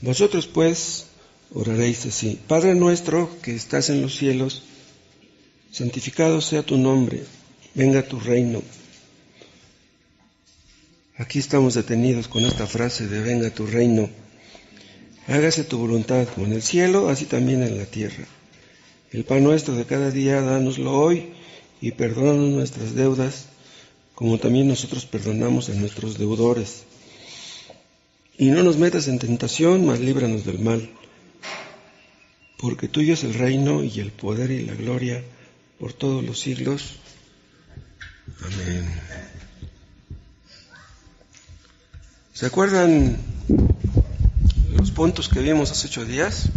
Vosotros pues oraréis así: Padre nuestro que estás en los cielos, santificado sea tu nombre, venga tu reino. Aquí estamos detenidos con esta frase de venga tu reino. Hágase tu voluntad como en el cielo, así también en la tierra. El pan nuestro de cada día, dánoslo hoy, y perdónanos nuestras deudas, como también nosotros perdonamos a nuestros deudores. Y no nos metas en tentación, mas líbranos del mal. Porque tuyo es el reino, y el poder, y la gloria, por todos los siglos. Amén. ¿Se acuerdan los puntos que vimos hace 8 días?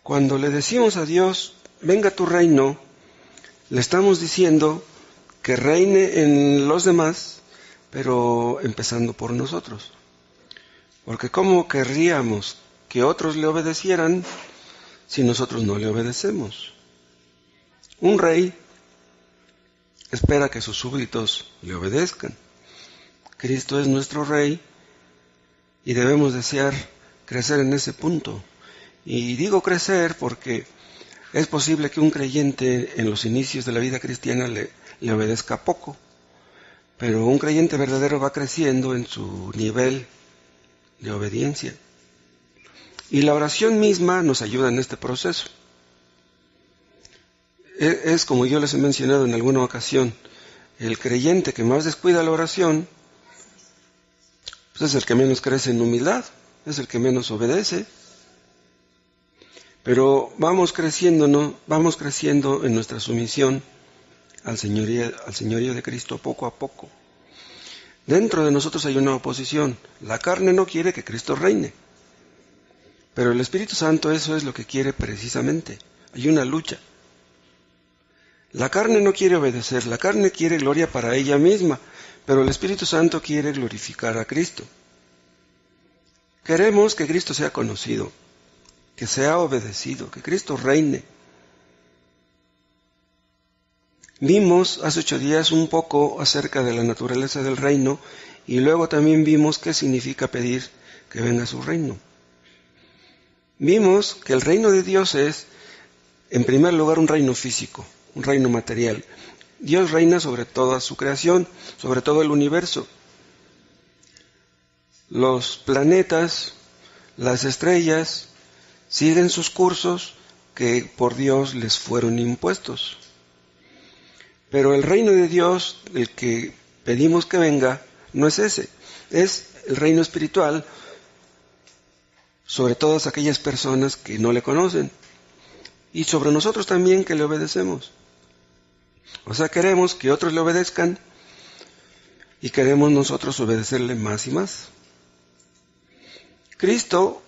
Cuando le decimos a Dios, venga tu reino, le estamos diciendo que reine en los demás, pero empezando por nosotros. Porque ¿cómo querríamos que otros le obedecieran si nosotros no le obedecemos? Un rey espera que sus súbditos le obedezcan. Cristo es nuestro rey y debemos desear crecer en ese punto. Y digo crecer porque es posible que un creyente en los inicios de la vida cristiana le obedezca poco, pero un creyente verdadero va creciendo en su nivel de obediencia. Y la oración misma nos ayuda en este proceso. Es como yo les he mencionado en alguna ocasión, el creyente que más descuida la oración, pues es el que menos crece en humildad, es el que menos obedece. Pero vamos creciendo en nuestra sumisión al señorío de Cristo poco a poco. Dentro de nosotros hay una oposición. La carne no quiere que Cristo reine, pero el Espíritu Santo eso es lo que quiere precisamente. Hay una lucha. La carne no quiere obedecer, la carne quiere gloria para ella misma, pero el Espíritu Santo quiere glorificar a Cristo. Queremos que Cristo sea conocido, que sea obedecido, que Cristo reine. Vimos hace 8 días un poco acerca de la naturaleza del reino y luego también vimos qué significa pedir que venga su reino. Vimos que el reino de Dios es, en primer lugar, un reino físico, un reino material. Dios reina sobre toda su creación, sobre todo el universo. Los planetas, las estrellas, siguen sus cursos que por Dios les fueron impuestos. Pero el reino de Dios, el que pedimos que venga, no es ese. Es el reino espiritual sobre todas aquellas personas que no le conocen. Y sobre nosotros también que le obedecemos. O sea, queremos que otros le obedezcan y queremos nosotros obedecerle más y más. Cristo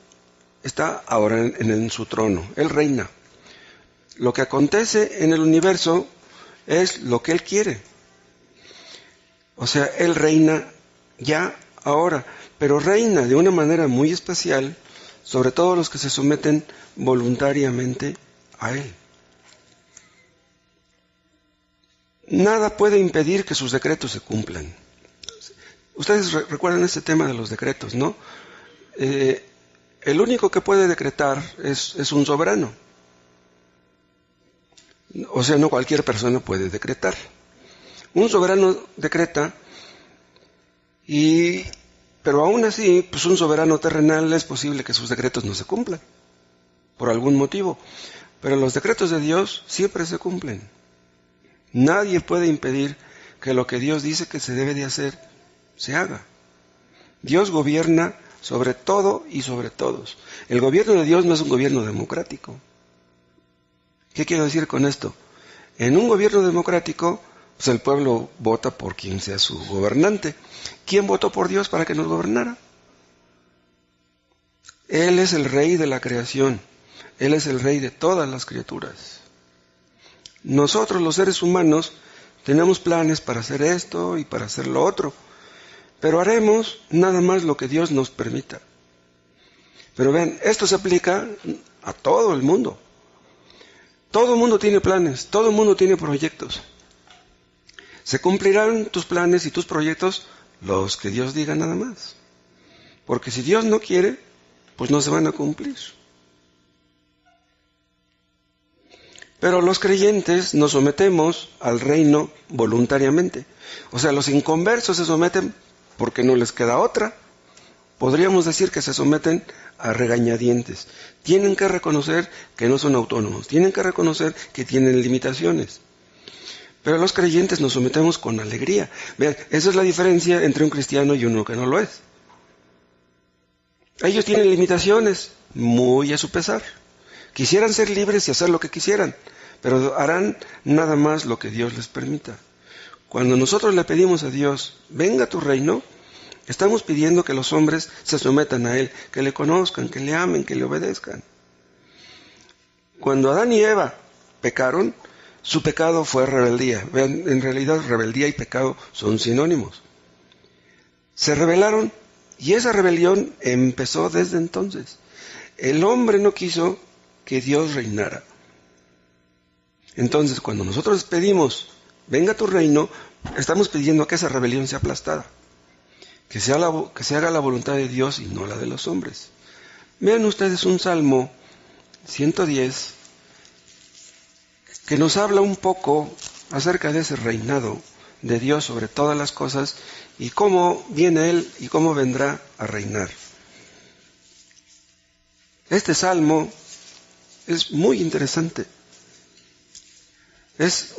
está ahora en su trono, Él reina. Lo que acontece en el universo es lo que Él quiere. O sea, Él reina ya, ahora, pero reina de una manera muy especial sobre todos los que se someten voluntariamente a Él. Nada puede impedir que sus decretos se cumplan. Ustedes recuerdan este tema de los decretos, ¿no? El único que puede decretar es un soberano. O sea, no cualquier persona puede decretar. Un soberano decreta, pero aún así, pues un soberano terrenal es posible que sus decretos no se cumplan, por algún motivo. Pero los decretos de Dios siempre se cumplen. Nadie puede impedir que lo que Dios dice que se debe de hacer, se haga. Dios gobierna sobre todo y sobre todos. El gobierno de Dios no es un gobierno democrático. ¿Qué quiero decir con esto? En un gobierno democrático, pues el pueblo vota por quien sea su gobernante. ¿Quién votó por Dios para que nos gobernara? Él es el rey de la creación. Él es el rey de todas las criaturas. Nosotros, los seres humanos, tenemos planes para hacer esto y para hacer lo otro, pero haremos nada más lo que Dios nos permita. Pero vean, esto se aplica a todo el mundo. Todo el mundo tiene planes, todo el mundo tiene proyectos. Se cumplirán tus planes y tus proyectos los que Dios diga nada más. Porque si Dios no quiere, pues no se van a cumplir. Pero los creyentes nos sometemos al reino voluntariamente. O sea, los inconversos se someten porque no les queda otra. Podríamos decir que se someten a regañadientes. Tienen que reconocer que no son autónomos. Tienen que reconocer que tienen limitaciones. Pero los creyentes nos sometemos con alegría. Vean, esa es la diferencia entre un cristiano y uno que no lo es. Ellos tienen limitaciones, muy a su pesar. Quisieran ser libres y hacer lo que quisieran, pero harán nada más lo que Dios les permita. Cuando nosotros le pedimos a Dios, venga tu reino, estamos pidiendo que los hombres se sometan a Él, que le conozcan, que le amen, que le obedezcan. Cuando Adán y Eva pecaron, su pecado fue rebeldía. Vean, en realidad rebeldía y pecado son sinónimos. Se rebelaron y esa rebelión empezó desde entonces. El hombre no quiso que Dios reinara. Entonces, cuando nosotros pedimos, venga tu reino, estamos pidiendo que esa rebelión sea aplastada. Que se haga la voluntad de Dios y no la de los hombres. Vean ustedes un Salmo 110 que nos habla un poco acerca de ese reinado de Dios sobre todas las cosas y cómo viene Él y cómo vendrá a reinar. Este Salmo es muy interesante. Es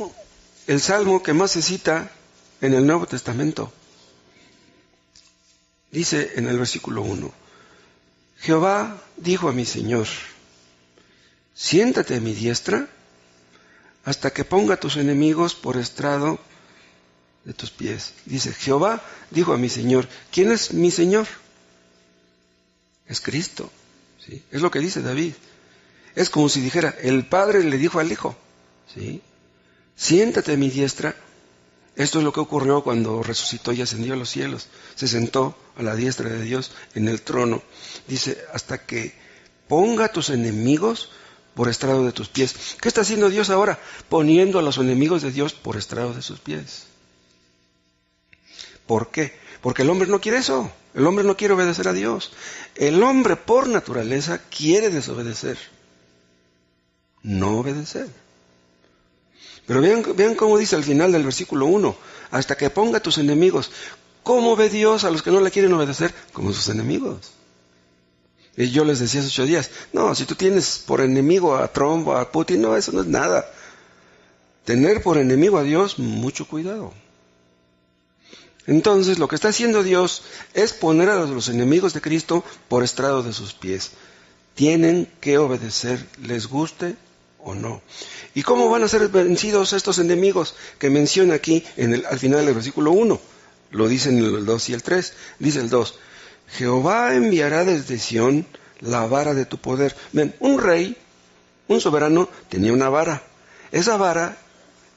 el Salmo que más se cita en el Nuevo Testamento. Dice en el versículo 1, Jehová dijo a mi Señor, siéntate a mi diestra hasta que ponga a tus enemigos por estrado de tus pies. Dice, Jehová dijo a mi Señor. ¿Quién es mi Señor? Es Cristo. ¿Sí? Es lo que dice David. Es como si dijera, el Padre le dijo al Hijo, ¿sí? Siéntate a mi diestra. Esto es lo que ocurrió cuando resucitó y ascendió a los cielos. Se sentó a la diestra de Dios en el trono. Dice, hasta que ponga a tus enemigos por estrado de tus pies. ¿Qué está haciendo Dios ahora? Poniendo a los enemigos de Dios por estrado de sus pies. ¿Por qué? Porque el hombre no quiere eso. El hombre no quiere obedecer a Dios. El hombre por naturaleza quiere desobedecer. No obedecer. Pero vean cómo dice al final del versículo 1, hasta que ponga a tus enemigos. ¿Cómo ve Dios a los que no le quieren obedecer? Como sus enemigos. Y yo les decía hace 8 días, no, si tú tienes por enemigo a Trump o a Putin, no, eso no es nada. Tener por enemigo a Dios, mucho cuidado. Entonces, lo que está haciendo Dios es poner a los enemigos de Cristo por estrado de sus pies. Tienen que obedecer, les guste o no. ¿Y cómo van a ser vencidos estos enemigos que menciona aquí al final del versículo 1? Lo dicen el 2 y el 3. Dice el 2, Jehová enviará desde Sión la vara de tu poder. Ven, un rey, un soberano, tenía una vara. Esa vara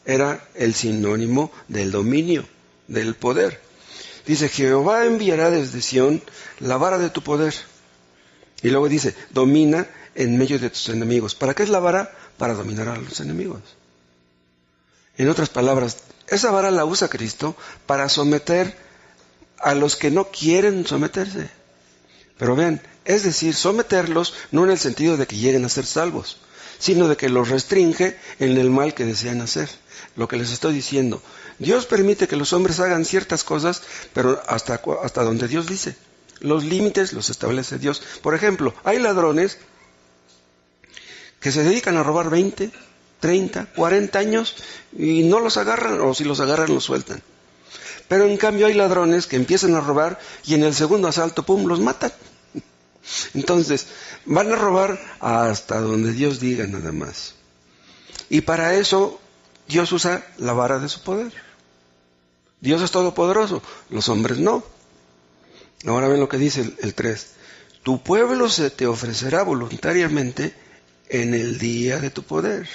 era el sinónimo del dominio, del poder. Dice, Jehová enviará desde Sión la vara de tu poder. Y luego dice, domina en medio de tus enemigos. ¿Para qué es la vara? Para dominar a los enemigos. En otras palabras, esa vara la usa Cristo para someter a los que no quieren someterse. Pero vean, es decir, someterlos no en el sentido de que lleguen a ser salvos, sino de que los restringe en el mal que desean hacer. Lo que les estoy diciendo, Dios permite que los hombres hagan ciertas cosas, pero hasta donde Dios dice. Los límites los establece Dios. Por ejemplo, hay ladrones que se dedican a robar 20, 30, 40 años y no los agarran, o si los agarran los sueltan. Pero en cambio hay ladrones que empiezan a robar y en el segundo asalto, ¡pum!, los matan. Entonces, van a robar hasta donde Dios diga nada más. Y para eso, Dios usa la vara de su poder. Dios es todopoderoso, los hombres no. Ahora ven lo que dice el 3. Tu pueblo se te ofrecerá voluntariamente en el día de tu poder.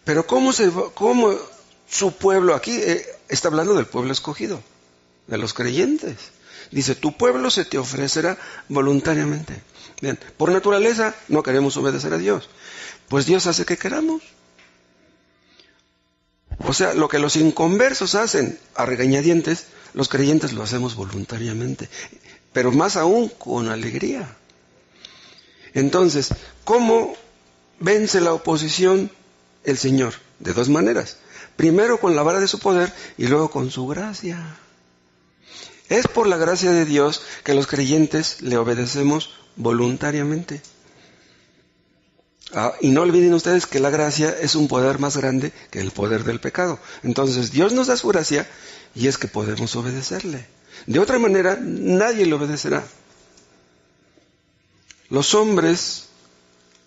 Pero ¿cómo su pueblo? Aquí está hablando del pueblo escogido, de los creyentes. Dice, tu pueblo se te ofrecerá voluntariamente. Bien, por naturaleza no queremos obedecer a Dios. Pues Dios hace que queramos. O sea, lo que los inconversos hacen a regañadientes, los creyentes lo hacemos voluntariamente, pero más aún con alegría. Entonces, ¿cómo vence la oposición el Señor? De dos maneras. Primero con la vara de su poder y luego con su gracia. Es por la gracia de Dios que los creyentes le obedecemos voluntariamente. Y no olviden ustedes que la gracia es un poder más grande que el poder del pecado. Entonces Dios nos da su gracia y es que podemos obedecerle. De otra manera, nadie le obedecerá. Los hombres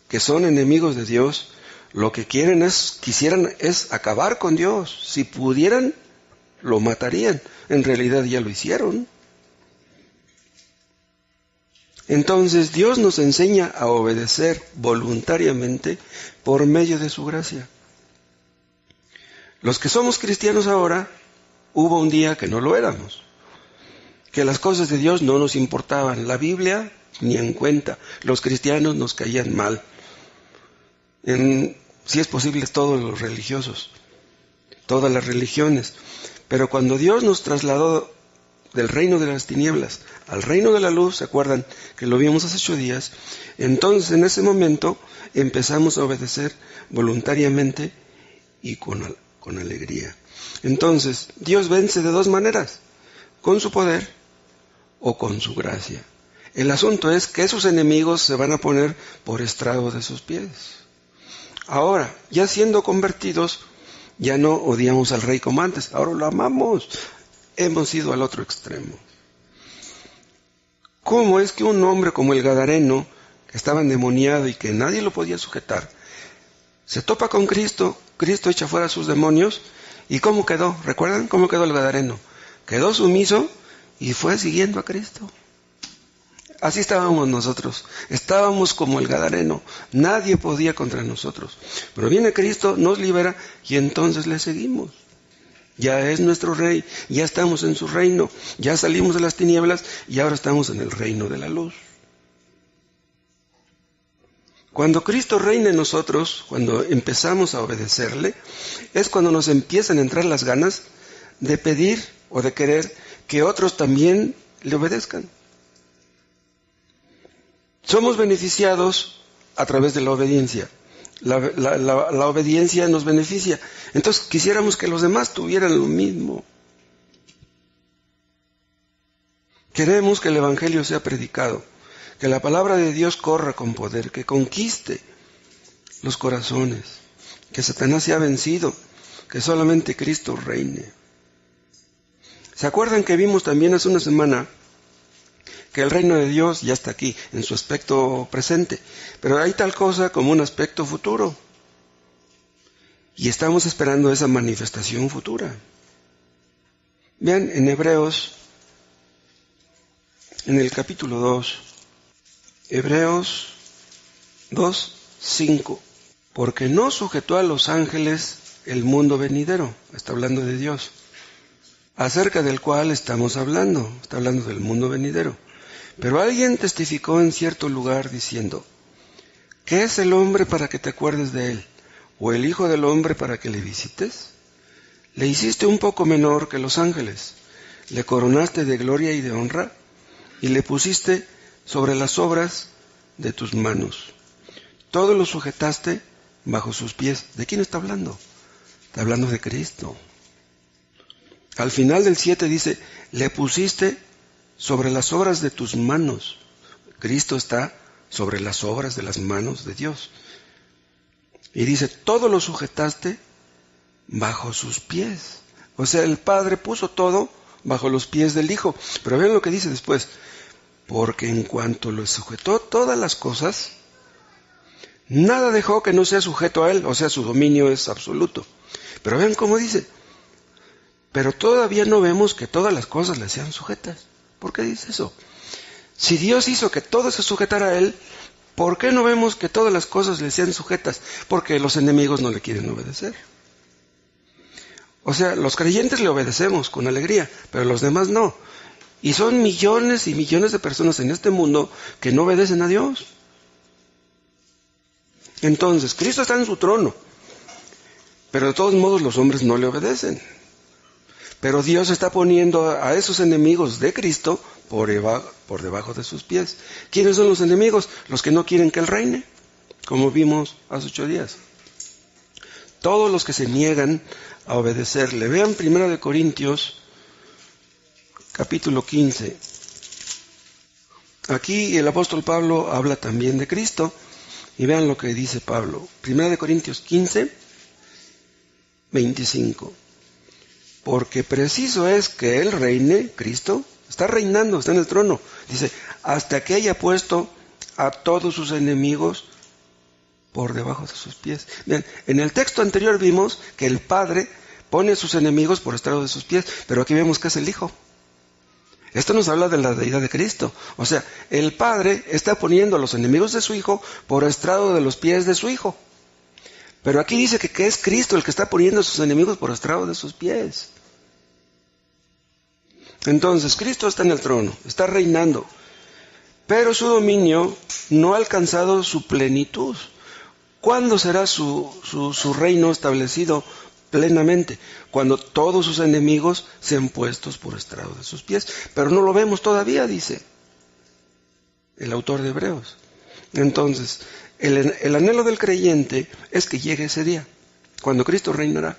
que son enemigos de Dios, lo que quisieran es acabar con Dios. Si pudieran, lo matarían. En realidad ya lo hicieron. Entonces Dios nos enseña a obedecer voluntariamente por medio de su gracia. Los que somos cristianos ahora, hubo un día que no lo éramos, que las cosas de Dios no nos importaban, la Biblia ni en cuenta, los cristianos nos caían mal, si es posible todos los religiosos, todas las religiones, pero cuando Dios nos trasladó del reino de las tinieblas al reino de la luz, ¿se acuerdan que lo vimos hace 8 días? Entonces en ese momento empezamos a obedecer voluntariamente y con alegría. Entonces Dios vence de dos maneras, con su poder o con su gracia. El asunto es que esos enemigos se van a poner por estrado de sus pies. Ahora, ya siendo convertidos, ya no odiamos al rey como antes, ahora lo amamos. Hemos ido al otro extremo. ¿Cómo es que un hombre como el Gadareno, que estaba endemoniado y que nadie lo podía sujetar, se topa con Cristo, Cristo echa fuera a sus demonios, y cómo quedó? ¿Recuerdan cómo quedó el Gadareno? Quedó sumiso y fue siguiendo a Cristo. Así estábamos nosotros, estábamos como el Gadareno, nadie podía contra nosotros. Pero viene Cristo, nos libera y entonces le seguimos. Ya es nuestro rey, ya estamos en su reino, ya salimos de las tinieblas y ahora estamos en el reino de la luz. Cuando Cristo reina en nosotros, cuando empezamos a obedecerle, es cuando nos empiezan a entrar las ganas de pedir o de querer que otros también le obedezcan. Somos beneficiados a través de la obediencia. La obediencia nos beneficia. Entonces quisiéramos que los demás tuvieran lo mismo. Queremos que el Evangelio sea predicado, que la palabra de Dios corra con poder, que conquiste los corazones, que Satanás sea vencido, que solamente Cristo reine. ¿Se acuerdan que vimos también hace una semana que el reino de Dios ya está aquí, en su aspecto presente, pero hay tal cosa como un aspecto futuro? Y estamos esperando esa manifestación futura. Vean en Hebreos, en el capítulo 2, Hebreos 2:5, porque no sujetó a los ángeles el mundo venidero, está hablando de Dios, acerca del cual estamos hablando, está hablando del mundo venidero. Pero alguien testificó en cierto lugar diciendo, ¿qué es el hombre para que te acuerdes de él? ¿O el hijo del hombre para que le visites? Le hiciste un poco menor que los ángeles, le coronaste de gloria y de honra, y le pusiste sobre las obras de tus manos. Todo lo sujetaste bajo sus pies. ¿De quién está hablando? Está hablando de Cristo. Al final del 7 dice, le pusiste sobre las obras de tus manos. Cristo está sobre las obras de las manos de Dios. Y dice, todo lo sujetaste bajo sus pies. O sea, el Padre puso todo bajo los pies del Hijo. Pero vean lo que dice después. Porque en cuanto lo sujetó todas las cosas, nada dejó que no sea sujeto a Él. O sea, su dominio es absoluto. Pero vean cómo dice. Pero todavía no vemos que todas las cosas le sean sujetas. ¿Por qué dice eso? Si Dios hizo que todo se sujetara a Él, ¿por qué no vemos que todas las cosas le sean sujetas? Porque los enemigos no le quieren obedecer. O sea, los creyentes le obedecemos con alegría, pero los demás no. Y son millones y millones de personas en este mundo que no obedecen a Dios. Entonces, Cristo está en su trono. Pero de todos modos los hombres no le obedecen. Pero Dios está poniendo a esos enemigos de Cristo por debajo de sus pies. ¿Quiénes son los enemigos? Los que no quieren que Él reine, como vimos hace 8 días. Todos los que se niegan a obedecerle. Vean 1 Corintios, capítulo 15. Aquí el apóstol Pablo habla también de Cristo. Y vean lo que dice Pablo. 1 Corintios 15, 25. Porque preciso es que Él reine, Cristo, está reinando, está en el trono. Dice, hasta que haya puesto a todos sus enemigos por debajo de sus pies. Bien, en el texto anterior vimos que el Padre pone a sus enemigos por estrado de sus pies, pero aquí vemos que es el Hijo. Esto nos habla de la deidad de Cristo. O sea, el Padre está poniendo a los enemigos de su Hijo por estrado de los pies de su Hijo. Pero aquí dice que es Cristo el que está poniendo a sus enemigos por estrado de sus pies. Entonces, Cristo está en el trono, está reinando, pero su dominio no ha alcanzado su plenitud. ¿Cuándo será su reino establecido plenamente? Cuando todos sus enemigos sean puestos por estrado de sus pies. Pero no lo vemos todavía, dice el autor de Hebreos. Entonces, el anhelo del creyente es que llegue ese día, cuando Cristo reinará.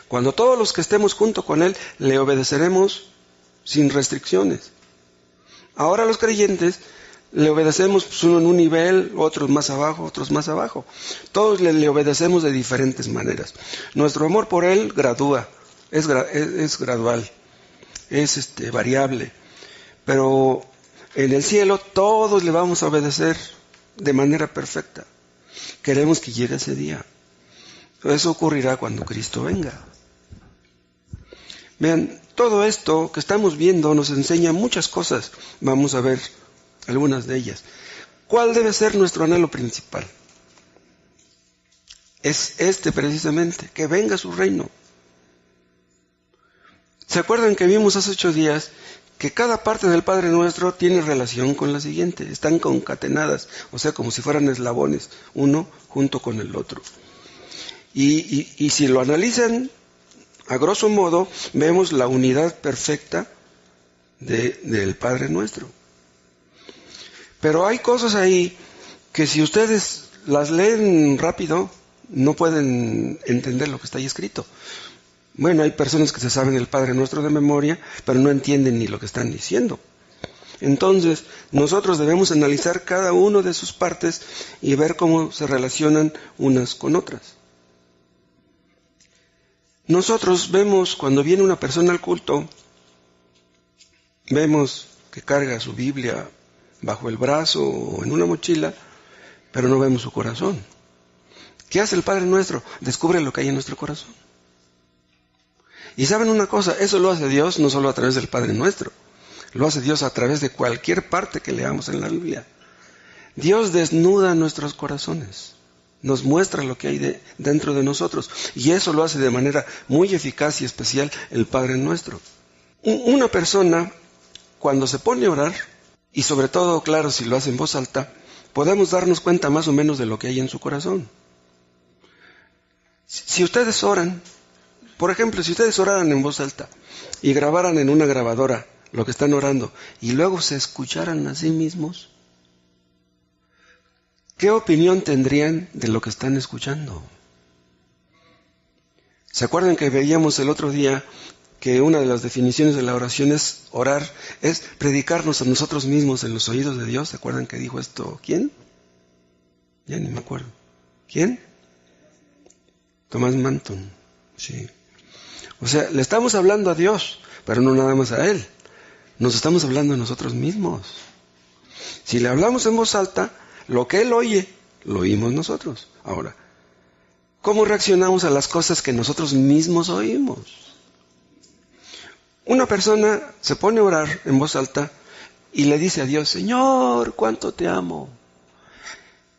Cuando todos los que estemos junto con Él le obedeceremos sin restricciones. Ahora los creyentes le obedecemos, pues, uno en un nivel, otros más abajo, otros más abajo. Todos le obedecemos de diferentes maneras. Nuestro amor por Él gradúa, es gradual, es variable. Pero en el cielo todos le vamos a obedecer de manera perfecta. Queremos que llegue ese día. Eso ocurrirá cuando Cristo venga. Vean, todo esto que estamos viendo nos enseña muchas cosas. Vamos a ver algunas de ellas. ¿Cuál debe ser nuestro anhelo principal? Es precisamente, que venga su reino. ¿Se acuerdan que vimos hace 8 días que cada parte del Padre Nuestro tiene relación con la siguiente? Están concatenadas, o sea, como si fueran eslabones, uno junto con el otro. Y si lo analizan, a grosso modo, vemos la unidad perfecta del Padre Nuestro. Pero hay cosas ahí que si ustedes las leen rápido, no pueden entender lo que está ahí escrito. Bueno, hay personas que se saben el Padre Nuestro de memoria, pero no entienden ni lo que están diciendo. Entonces, nosotros debemos analizar cada una de sus partes y ver cómo se relacionan unas con otras. Nosotros vemos, cuando viene una persona al culto, vemos que carga su Biblia bajo el brazo o en una mochila, pero no vemos su corazón. ¿Qué hace el Padre Nuestro? Descubre lo que hay en nuestro corazón. Y saben una cosa, eso lo hace Dios no solo a través del Padre Nuestro, lo hace Dios a través de cualquier parte que leamos en la Biblia. Dios desnuda nuestros corazones, nos muestra lo que hay dentro de nosotros, y eso lo hace de manera muy eficaz y especial el Padre Nuestro. Una persona, cuando se pone a orar, y sobre todo, claro, si lo hace en voz alta, podemos darnos cuenta más o menos de lo que hay en su corazón. Si ustedes oran, por ejemplo, si ustedes oraran en voz alta y grabaran en una grabadora lo que están orando y luego se escucharan a sí mismos, ¿qué opinión tendrían de lo que están escuchando? ¿Se acuerdan que veíamos el otro día que una de las definiciones de la oración es orar, es predicarnos a nosotros mismos en los oídos de Dios? ¿Se acuerdan que dijo esto? ¿Quién? Ya ni me acuerdo. ¿Quién? Tomás Manton. Sí. O sea, le estamos hablando a Dios, pero no nada más a Él. Nos estamos hablando a nosotros mismos. Si le hablamos en voz alta, lo que Él oye, lo oímos nosotros. Ahora, ¿cómo reaccionamos a las cosas que nosotros mismos oímos? Una persona se pone a orar en voz alta y le dice a Dios, Señor, cuánto te amo.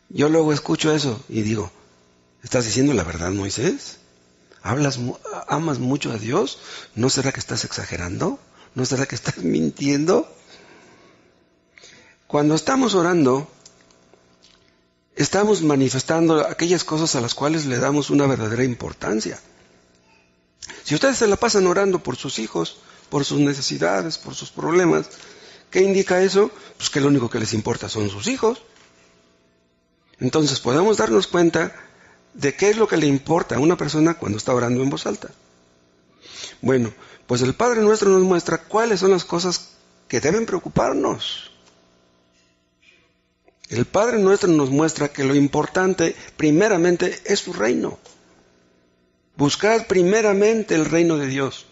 Yo luego escucho eso y digo, ¿estás diciendo la verdad, Moisés? ¿Amas mucho a Dios? ¿No será que estás exagerando? ¿No será que estás mintiendo? Cuando estamos orando, estamos manifestando aquellas cosas a las cuales le damos una verdadera importancia. Si ustedes se la pasan orando por sus hijos, por sus necesidades, por sus problemas, ¿qué indica eso? Pues que lo único que les importa son sus hijos. Entonces podemos darnos cuenta de qué es lo que le importa a una persona cuando está orando en voz alta. Bueno, pues el Padre Nuestro nos muestra cuáles son las cosas que deben preocuparnos. El Padre Nuestro nos muestra que lo importante primeramente es su reino. Buscad primeramente el reino de Dios.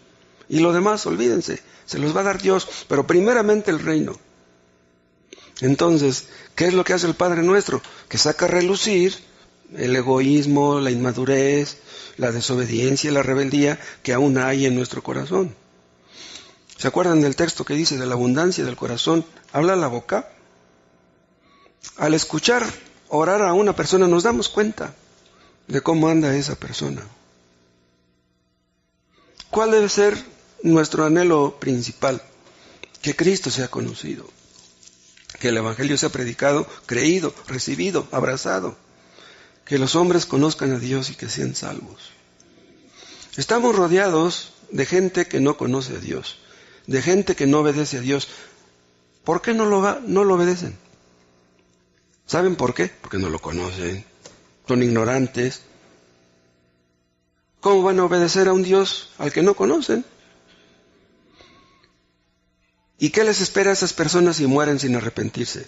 Y lo demás, olvídense, se los va a dar Dios, pero primeramente el reino. Entonces, ¿qué es lo que hace el Padre Nuestro? Que saca a relucir el egoísmo, la inmadurez, la desobediencia y la rebeldía que aún hay en nuestro corazón. ¿Se acuerdan del texto que dice de la abundancia del corazón? ¿Habla la boca? Al escuchar orar a una persona nos damos cuenta de cómo anda esa persona. ¿Cuál debe ser nuestro anhelo principal? Que Cristo sea conocido, que el Evangelio sea predicado, creído, recibido, abrazado, que los hombres conozcan a Dios y que sean salvos. Estamos rodeados de gente que no conoce a Dios, de gente que no obedece a Dios. ¿Por qué no lo obedecen? ¿Saben por qué? Porque no lo conocen, son ignorantes. ¿Cómo van a obedecer a un Dios al que no conocen? ¿Y qué les espera a esas personas si mueren sin arrepentirse?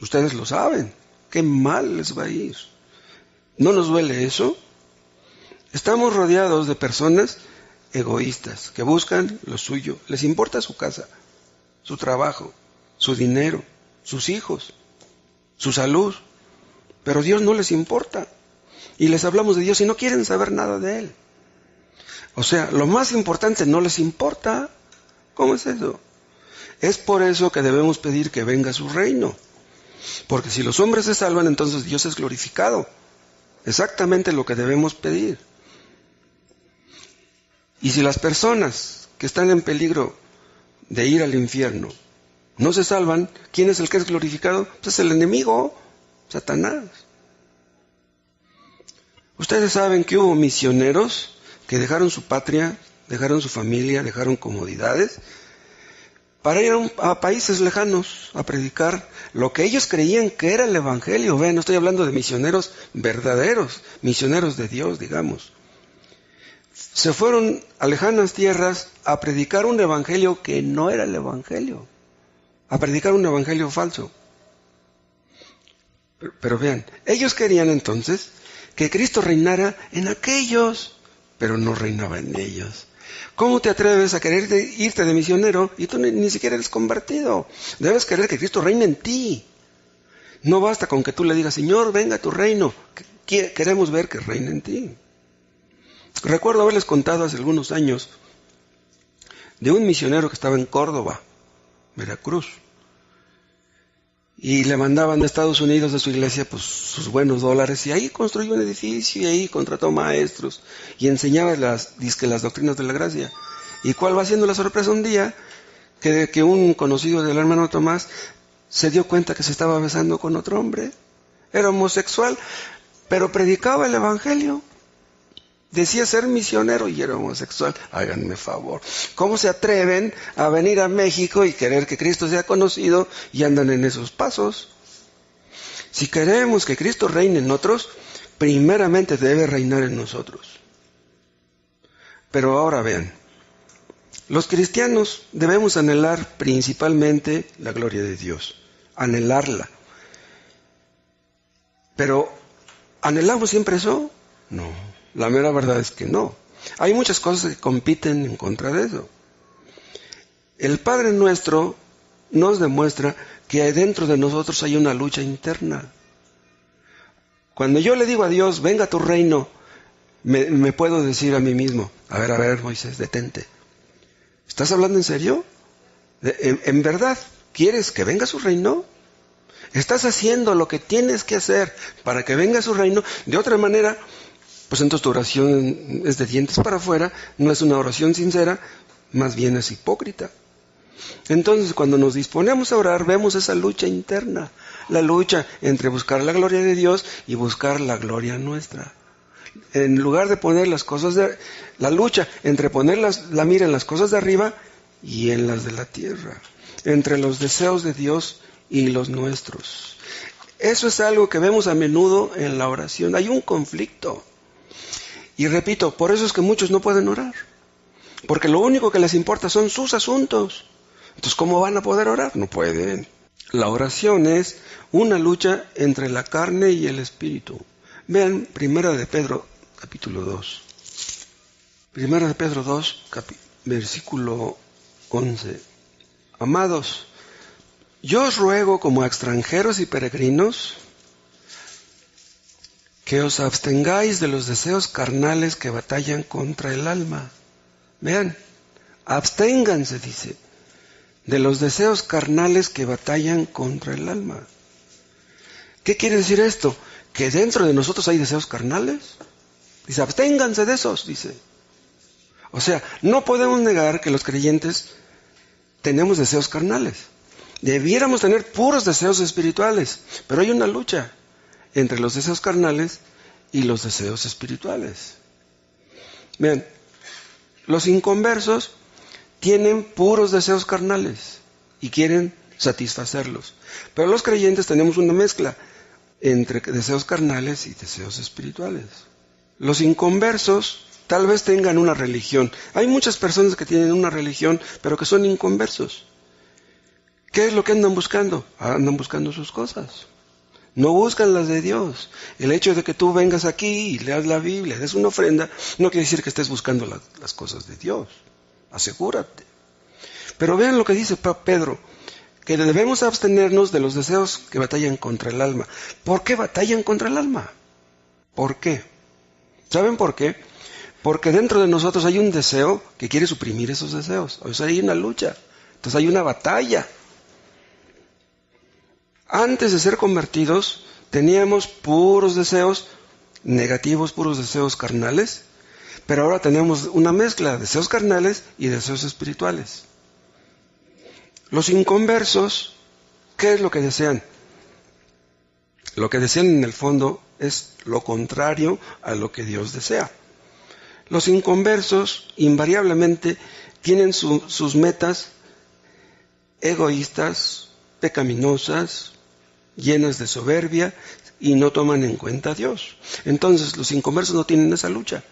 Ustedes lo saben. Qué mal les va a ir. ¿No nos duele eso? Estamos rodeados de personas egoístas que buscan lo suyo. Les importa su casa, su trabajo, su dinero, sus hijos, su salud. Pero Dios no les importa. Y les hablamos de Dios y no quieren saber nada de Él. O sea, lo más importante no les importa. ¿Cómo es eso? Es por eso que debemos pedir que venga su reino. Porque si los hombres se salvan, entonces Dios es glorificado. Exactamente lo que debemos pedir. Y si las personas que están en peligro de ir al infierno no se salvan, ¿quién es el que es glorificado? Pues es el enemigo, Satanás. Ustedes saben que hubo misioneros que dejaron su patria, dejaron su familia, dejaron comodidades para ir a países lejanos a predicar lo que ellos creían que era el Evangelio. Vean, no estoy hablando de misioneros verdaderos, misioneros de Dios, digamos. Se fueron a lejanas tierras a predicar un Evangelio que no era el Evangelio, a predicar un Evangelio falso. Pero vean, ellos querían entonces que Cristo reinara en aquellos, pero no reinaba en ellos. ¿Cómo te atreves a querer irte de misionero y tú ni siquiera eres convertido? Debes querer que Cristo reine en ti. No basta con que tú le digas, Señor, venga a tu reino. Queremos ver que reine en ti. Recuerdo haberles contado hace algunos años de un misionero que estaba en Córdoba, Veracruz. Y le mandaban de Estados Unidos, de su iglesia, pues sus buenos dólares. Y ahí construyó un edificio y ahí contrató maestros. Y enseñaba las doctrinas de la gracia. ¿Y cuál va siendo la sorpresa un día? Que un conocido del hermano Tomás se dio cuenta que se estaba besando con otro hombre. Era homosexual, pero predicaba el Evangelio. Decía ser misionero y era homosexual. Háganme favor. ¿Cómo se atreven a venir a México y querer que Cristo sea conocido y andan en esos pasos? Si queremos que Cristo reine en otros, primeramente debe reinar en nosotros. Pero ahora vean, los cristianos debemos anhelar principalmente la gloria de Dios, anhelarla. Pero, ¿anhelamos siempre eso? No. La mera verdad es que no. Hay muchas cosas que compiten en contra de eso. El Padre Nuestro nos demuestra que dentro de nosotros hay una lucha interna. Cuando yo le digo a Dios, venga a tu reino, me puedo decir a mí mismo, a ver, Moisés, detente. ¿Estás hablando en serio? ¿En verdad quieres que venga su reino? ¿Estás haciendo lo que tienes que hacer para que venga su reino? De otra manera, pues entonces tu oración es de dientes para afuera, no es una oración sincera, más bien es hipócrita. Entonces cuando nos disponemos a orar, vemos esa lucha interna. la lucha entre buscar la gloria de Dios y buscar la gloria nuestra. En lugar de poner la lucha entre poner la mira en las cosas de arriba y en las de la tierra, entre los deseos de Dios y los nuestros. Eso es algo que vemos a menudo en la oración. Hay un conflicto. Y repito, por eso es que muchos no pueden orar. Porque lo único que les importa son sus asuntos. Entonces, ¿cómo van a poder orar? No pueden. La oración es una lucha entre la carne y el espíritu. Vean, 1 de Pedro, capítulo 2. 1 de Pedro 2, versículo 11. Amados, yo os ruego como a extranjeros y peregrinos que os abstengáis de los deseos carnales que batallan contra el alma. Vean, absténganse, dice, de los deseos carnales que batallan contra el alma. ¿Qué quiere decir esto? ¿Que dentro de nosotros hay deseos carnales? Dice, absténganse de esos, dice. O sea, no podemos negar que los creyentes tenemos deseos carnales. Debiéramos tener puros deseos espirituales, pero hay una lucha entre los deseos carnales y los deseos espirituales. Vean, los inconversos tienen puros deseos carnales y quieren satisfacerlos. Pero los creyentes tenemos una mezcla entre deseos carnales y deseos espirituales. Los inconversos tal vez tengan una religión. Hay muchas personas que tienen una religión, pero que son inconversos. ¿Qué es lo que andan buscando? Andan buscando sus cosas. No buscan las de Dios. El hecho de que tú vengas aquí y leas la Biblia, des una ofrenda, no quiere decir que estés buscando las cosas de Dios. Asegúrate. Pero vean lo que dice Pedro, que debemos abstenernos de los deseos que batallan contra el alma. ¿Por qué batallan contra el alma? ¿Por qué? ¿Saben por qué? Porque dentro de nosotros hay un deseo que quiere suprimir esos deseos. O sea, hay una lucha. Entonces hay una batalla. Antes de ser convertidos, teníamos puros deseos negativos, puros deseos carnales, pero ahora tenemos una mezcla de deseos carnales y deseos espirituales. Los inconversos, ¿qué es lo que desean? Lo que desean en el fondo es lo contrario a lo que Dios desea. Los inconversos invariablemente tienen sus metas egoístas, pecaminosas, llenas de soberbia y no toman en cuenta a Dios. Entonces los inconversos no tienen esa lucha,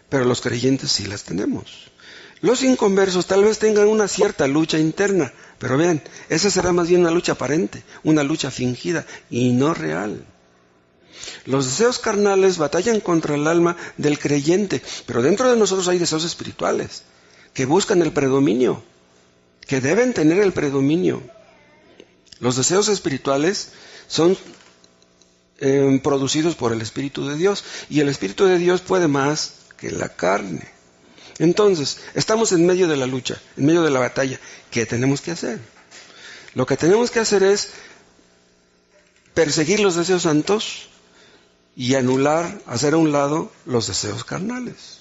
pero los creyentes sí las tenemos. Los inconversos tal vez tengan una cierta lucha interna, pero vean, esa será más bien una lucha aparente, una lucha fingida y no real. Los deseos carnales batallan contra el alma del creyente, pero dentro de nosotros hay deseos espirituales que buscan el predominio, que deben tener el predominio. Los deseos espirituales son producidos por el Espíritu de Dios, y el Espíritu de Dios puede más que la carne. Entonces, estamos en medio de la lucha, en medio de la batalla. ¿Qué tenemos que hacer? Lo que tenemos que hacer es perseguir los deseos santos y anular, hacer a un lado los deseos carnales.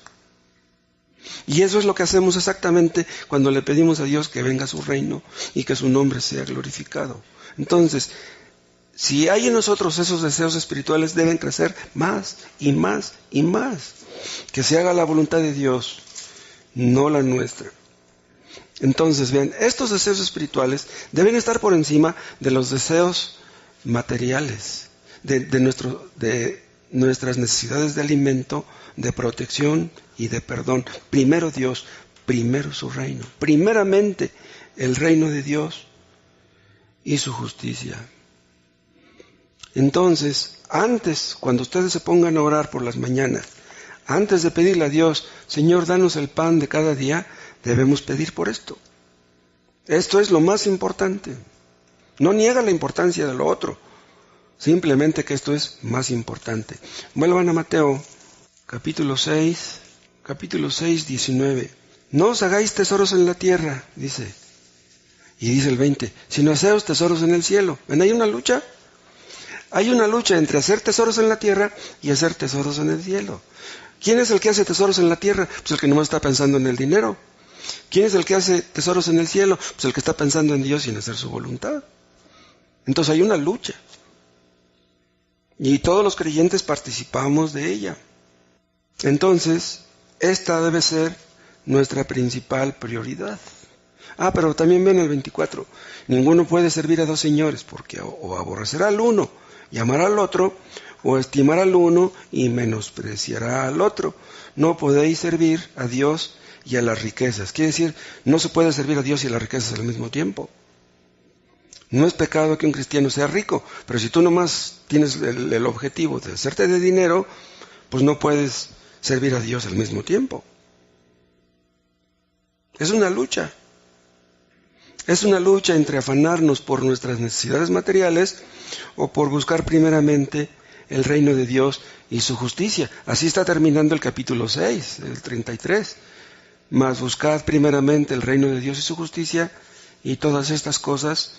Y eso es lo que hacemos exactamente cuando le pedimos a Dios que venga a su reino y que su nombre sea glorificado. Entonces, si hay en nosotros esos deseos espirituales, deben crecer más y más y más. Que se haga la voluntad de Dios, no la nuestra. Entonces, vean, estos deseos espirituales deben estar por encima de los deseos materiales, de nuestras necesidades de alimento, de protección y de perdón. Primero Dios, primero su reino. Primeramente el reino de Dios y su justicia. Entonces, antes, cuando ustedes se pongan a orar por las mañanas, antes de pedirle a Dios, Señor, danos el pan de cada día, debemos pedir por esto. Esto es lo más importante. No niega la importancia de lo otro, simplemente que esto es más importante. Vuelvan a Mateo, capítulo 6, 19. No os hagáis tesoros en la tierra, dice. Y dice el 20, sino haceos tesoros en el cielo. ¿Ven? Hay una lucha. Hay una lucha entre hacer tesoros en la tierra y hacer tesoros en el cielo. ¿Quién es el que hace tesoros en la tierra? Pues el que nomás está pensando en el dinero. ¿Quién es el que hace tesoros en el cielo? Pues el que está pensando en Dios y en hacer su voluntad. Entonces hay una lucha. Y todos los creyentes participamos de ella. Entonces, esta debe ser nuestra principal prioridad. Pero también ven el 24. Ninguno puede servir a dos señores, porque o aborrecerá al uno y amará al otro, o estimará al uno y menospreciará al otro. No podéis servir a Dios y a las riquezas. Quiere decir, no se puede servir a Dios y a las riquezas al mismo tiempo. No es pecado que un cristiano sea rico, pero si tú nomás tienes el objetivo de hacerte de dinero, pues no puedes servir a Dios al mismo tiempo. Es una lucha. Es una lucha entre afanarnos por nuestras necesidades materiales o por buscar primeramente el reino de Dios y su justicia. Así está terminando el capítulo 6, el 33. Mas buscad primeramente el reino de Dios y su justicia, y todas estas cosas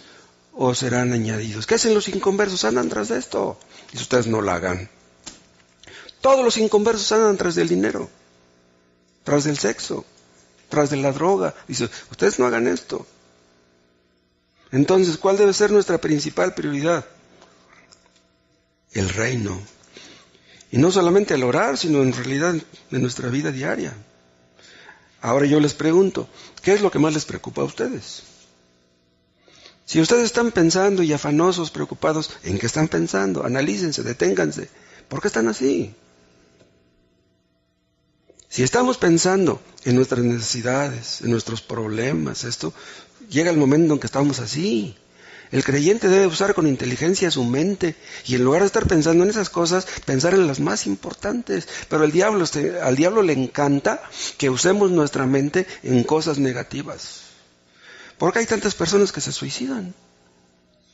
os serán añadidos. ¿Qué hacen los inconversos? Andan tras de esto. Y ustedes no lo hagan. Todos los inconversos andan tras del dinero, tras del sexo, tras de la droga. Dice, ustedes no hagan esto. Entonces, ¿cuál debe ser nuestra principal prioridad? El reino. Y no solamente al orar, sino en realidad en nuestra vida diaria. Ahora yo les pregunto, ¿qué es lo que más les preocupa a ustedes? Si ustedes están pensando y afanosos, preocupados, ¿en qué están pensando? Analícense, deténganse. ¿Por qué están así? Si estamos pensando en nuestras necesidades, en nuestros problemas, llega el momento en que estamos así. El creyente debe usar con inteligencia su mente y en lugar de estar pensando en esas cosas, pensar en las más importantes. Pero al diablo le encanta que usemos nuestra mente en cosas negativas. ¿Por qué hay tantas personas que se suicidan?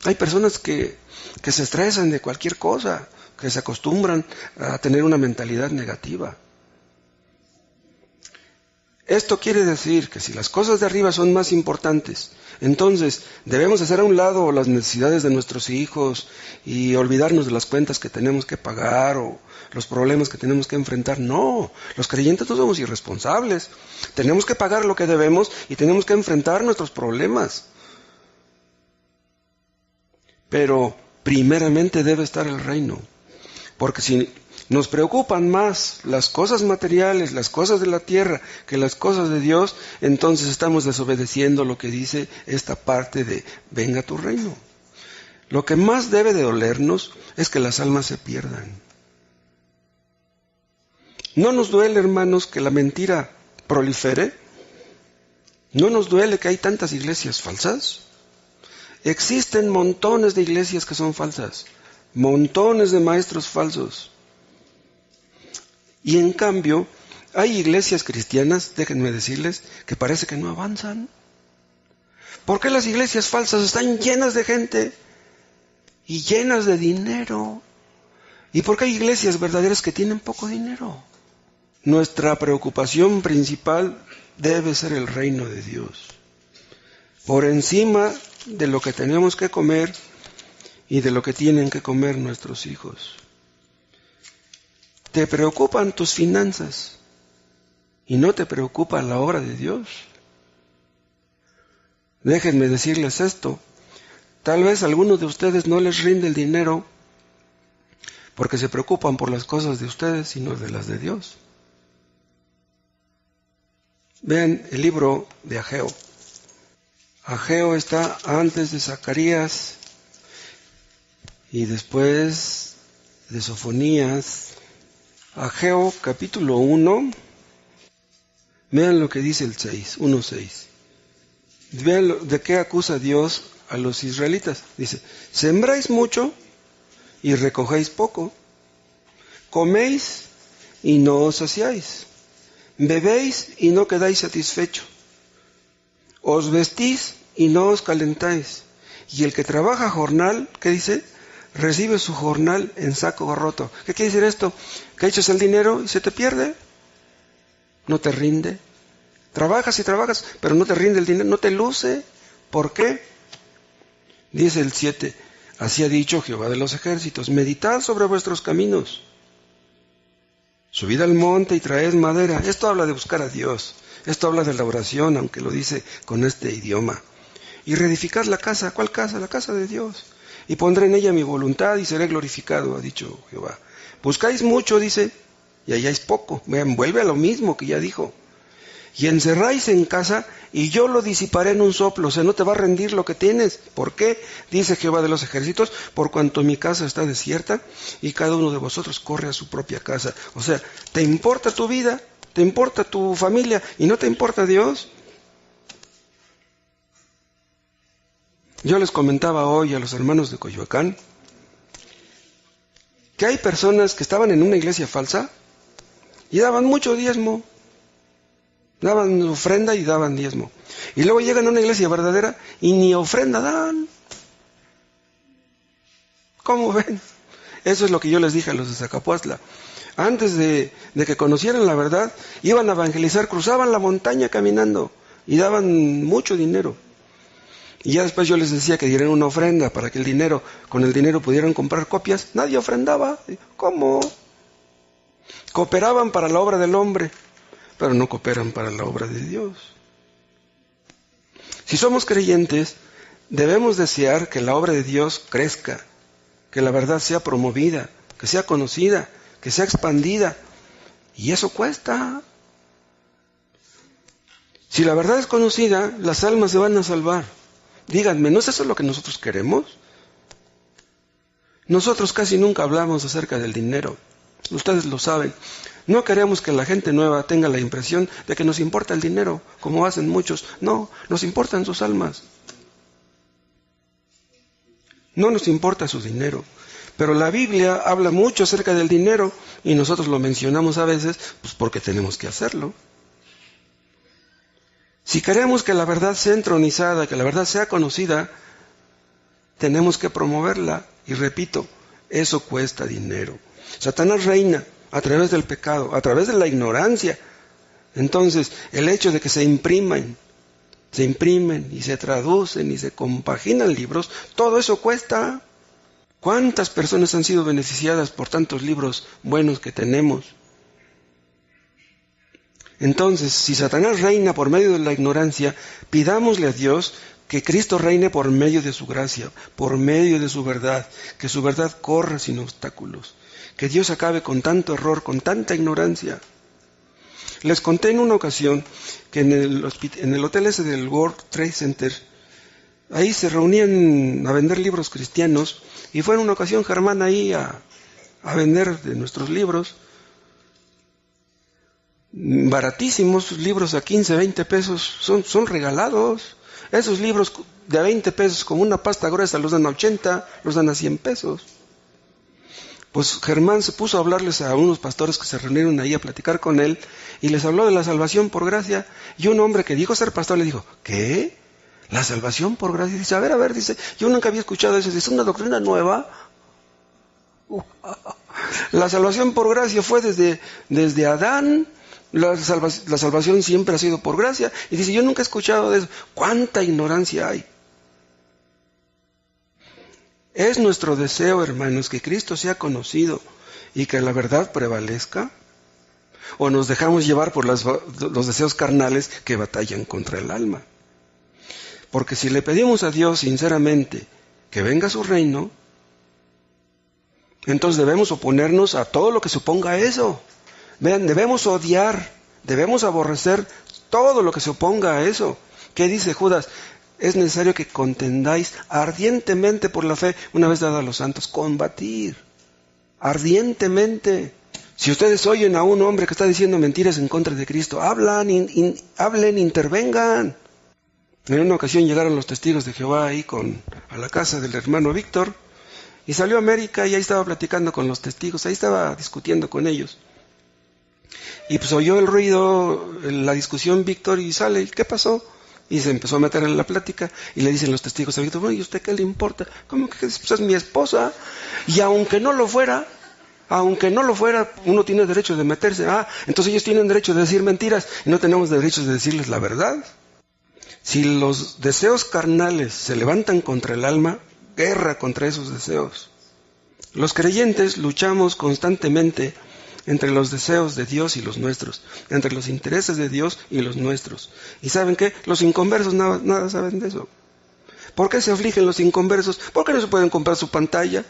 Hay personas que se estresan de cualquier cosa, que se acostumbran a tener una mentalidad negativa. Esto quiere decir que si las cosas de arriba son más importantes, entonces debemos hacer a un lado las necesidades de nuestros hijos y olvidarnos de las cuentas que tenemos que pagar o los problemas que tenemos que enfrentar. No, los creyentes no somos irresponsables. Tenemos que pagar lo que debemos y tenemos que enfrentar nuestros problemas. Pero primeramente debe estar el reino, porque si nos preocupan más las cosas materiales, las cosas de la tierra, que las cosas de Dios, entonces estamos desobedeciendo lo que dice esta parte de venga tu reino. Lo que más debe de dolernos es que las almas se pierdan. ¿No nos duele, hermanos, que la mentira prolifere? ¿No nos duele que hay tantas iglesias falsas? Existen montones de iglesias que son falsas, montones de maestros falsos. Y en cambio, hay iglesias cristianas, déjenme decirles, que parece que no avanzan. ¿Por qué las iglesias falsas están llenas de gente y llenas de dinero? ¿Y por qué hay iglesias verdaderas que tienen poco dinero? Nuestra preocupación principal debe ser el reino de Dios. Por encima de lo que tenemos que comer y de lo que tienen que comer nuestros hijos. ¿Te preocupan tus finanzas y no te preocupa la obra de Dios? Déjenme decirles esto. Tal vez a algunos de ustedes no les rinde el dinero porque se preocupan por las cosas de ustedes y no de las de Dios. Vean el libro de Ageo. Ageo está antes de Zacarías y después de Sofonías. Ageo capítulo 1, vean lo que dice el 1:6. Vean de qué acusa Dios a los israelitas. Dice, sembráis mucho y recogéis poco, coméis y no os saciáis, bebéis y no quedáis satisfechos, os vestís y no os calentáis, y el que trabaja jornal, ¿qué dice? Recibe su jornal en saco roto. ¿Qué quiere decir esto? Que echas el dinero y se te pierde. No te rinde. Trabajas y trabajas, pero no te rinde el dinero, no te luce. ¿Por qué? Dice el 7, así ha dicho Jehová de los ejércitos, meditad sobre vuestros caminos. Subid al monte y traed madera. Esto habla de buscar a Dios. Esto habla de la oración, aunque lo dice con este idioma. Y reedificad la casa. ¿Cuál casa? La casa de Dios. y pondré en ella mi voluntad y seré glorificado, ha dicho Jehová. Buscáis mucho, dice, y halláis poco. Vean, vuelve a lo mismo que ya dijo. Y encerráis en casa, y yo lo disiparé en un soplo. O sea, no te va a rendir lo que tienes. ¿Por qué? Dice Jehová de los ejércitos, por cuanto mi casa está desierta, y cada uno de vosotros corre a su propia casa. O sea, ¿te importa tu vida? ¿Te importa tu familia? ¿Y no te importa Dios? Yo les comentaba hoy a los hermanos de Coyoacán que hay personas que estaban en una iglesia falsa y daban mucho diezmo. Daban ofrenda y daban diezmo. Y luego llegan a una iglesia verdadera y ni ofrenda dan. ¿Cómo ven? Eso es lo que yo les dije a los de Zacapuastla. Antes de que conocieran la verdad, iban a evangelizar, cruzaban la montaña caminando y daban mucho dinero. Y ya después yo les decía que dieran una ofrenda para que con el dinero pudieran comprar copias. Nadie ofrendaba. ¿Cómo? Cooperaban para la obra del hombre, pero no cooperan para la obra de Dios. Si somos creyentes, debemos desear que la obra de Dios crezca, que la verdad sea promovida, que sea conocida, que sea expandida. Y eso cuesta. Si la verdad es conocida, las almas se van a salvar. Díganme, ¿no es eso lo que nosotros queremos? Nosotros casi nunca hablamos acerca del dinero. Ustedes lo saben. No queremos que la gente nueva tenga la impresión de que nos importa el dinero, como hacen muchos. No, nos importan sus almas. No nos importa su dinero. Pero la Biblia habla mucho acerca del dinero y nosotros lo mencionamos a veces pues porque tenemos que hacerlo. Si queremos que la verdad sea entronizada, que la verdad sea conocida, tenemos que promoverla. Y repito, eso cuesta dinero. Satanás reina a través del pecado, a través de la ignorancia. Entonces, el hecho de que se imprimen y se traducen y se compaginan libros, todo eso cuesta. ¿Cuántas personas han sido beneficiadas por tantos libros buenos que tenemos? Entonces, si Satanás reina por medio de la ignorancia, pidámosle a Dios que Cristo reine por medio de su gracia, por medio de su verdad, que su verdad corra sin obstáculos, que Dios acabe con tanto error, con tanta ignorancia. Les conté en una ocasión que en el hotel ese del World Trade Center, ahí se reunían a vender libros cristianos, y fue en una ocasión Germán ahí a vender de nuestros libros, baratísimos, libros a 15, 20 pesos, son regalados. Esos libros de 20 pesos como una pasta gruesa los dan a 80, los dan a 100 pesos. Pues Germán se puso a hablarles a unos pastores que se reunieron ahí a platicar con él y les habló de la salvación por gracia. Y un hombre que dijo ser pastor le dijo, ¿qué? ¿La salvación por gracia? Dice, a ver, dice, yo nunca había escuchado eso, ¿es una doctrina nueva? La salvación por gracia fue desde Adán. La salvación siempre ha sido por gracia. Y dice, yo nunca he escuchado de eso. ¿Cuánta ignorancia hay? Es nuestro deseo, hermanos, que Cristo sea conocido y que la verdad prevalezca. ¿O nos dejamos llevar por los deseos carnales que batallan contra el alma? Porque si le pedimos a Dios sinceramente que venga a su reino, entonces debemos oponernos a todo lo que suponga eso. Vean, debemos odiar, debemos aborrecer todo lo que se oponga a eso. ¿Qué dice Judas? Es necesario que contendáis ardientemente por la fe, una vez dada a los santos. Combatir, ardientemente. Si ustedes oyen a un hombre que está diciendo mentiras en contra de Cristo, hablen, intervengan. En una ocasión llegaron los testigos de Jehová ahí a la casa del hermano Víctor, y salió a América y ahí estaba platicando con los testigos, ahí estaba discutiendo con ellos. Y pues oyó el ruido, la discusión Víctor y sale, ¿qué pasó? Y se empezó a meter en la plática y le dicen los testigos a Víctor, bueno, ¿y usted qué le importa? ¿Cómo que pues es mi esposa? Y aunque no lo fuera, uno tiene derecho de meterse. Entonces ellos tienen derecho de decir mentiras y no tenemos derecho de decirles la verdad. Si los deseos carnales se levantan contra el alma, guerra contra esos deseos. Los creyentes luchamos constantemente entre los deseos de Dios y los nuestros, entre los intereses de Dios y los nuestros. ¿Y saben qué? Los inconversos nada saben de eso. ¿Por qué se afligen los inconversos? ¿Por qué no se pueden comprar su pantalla?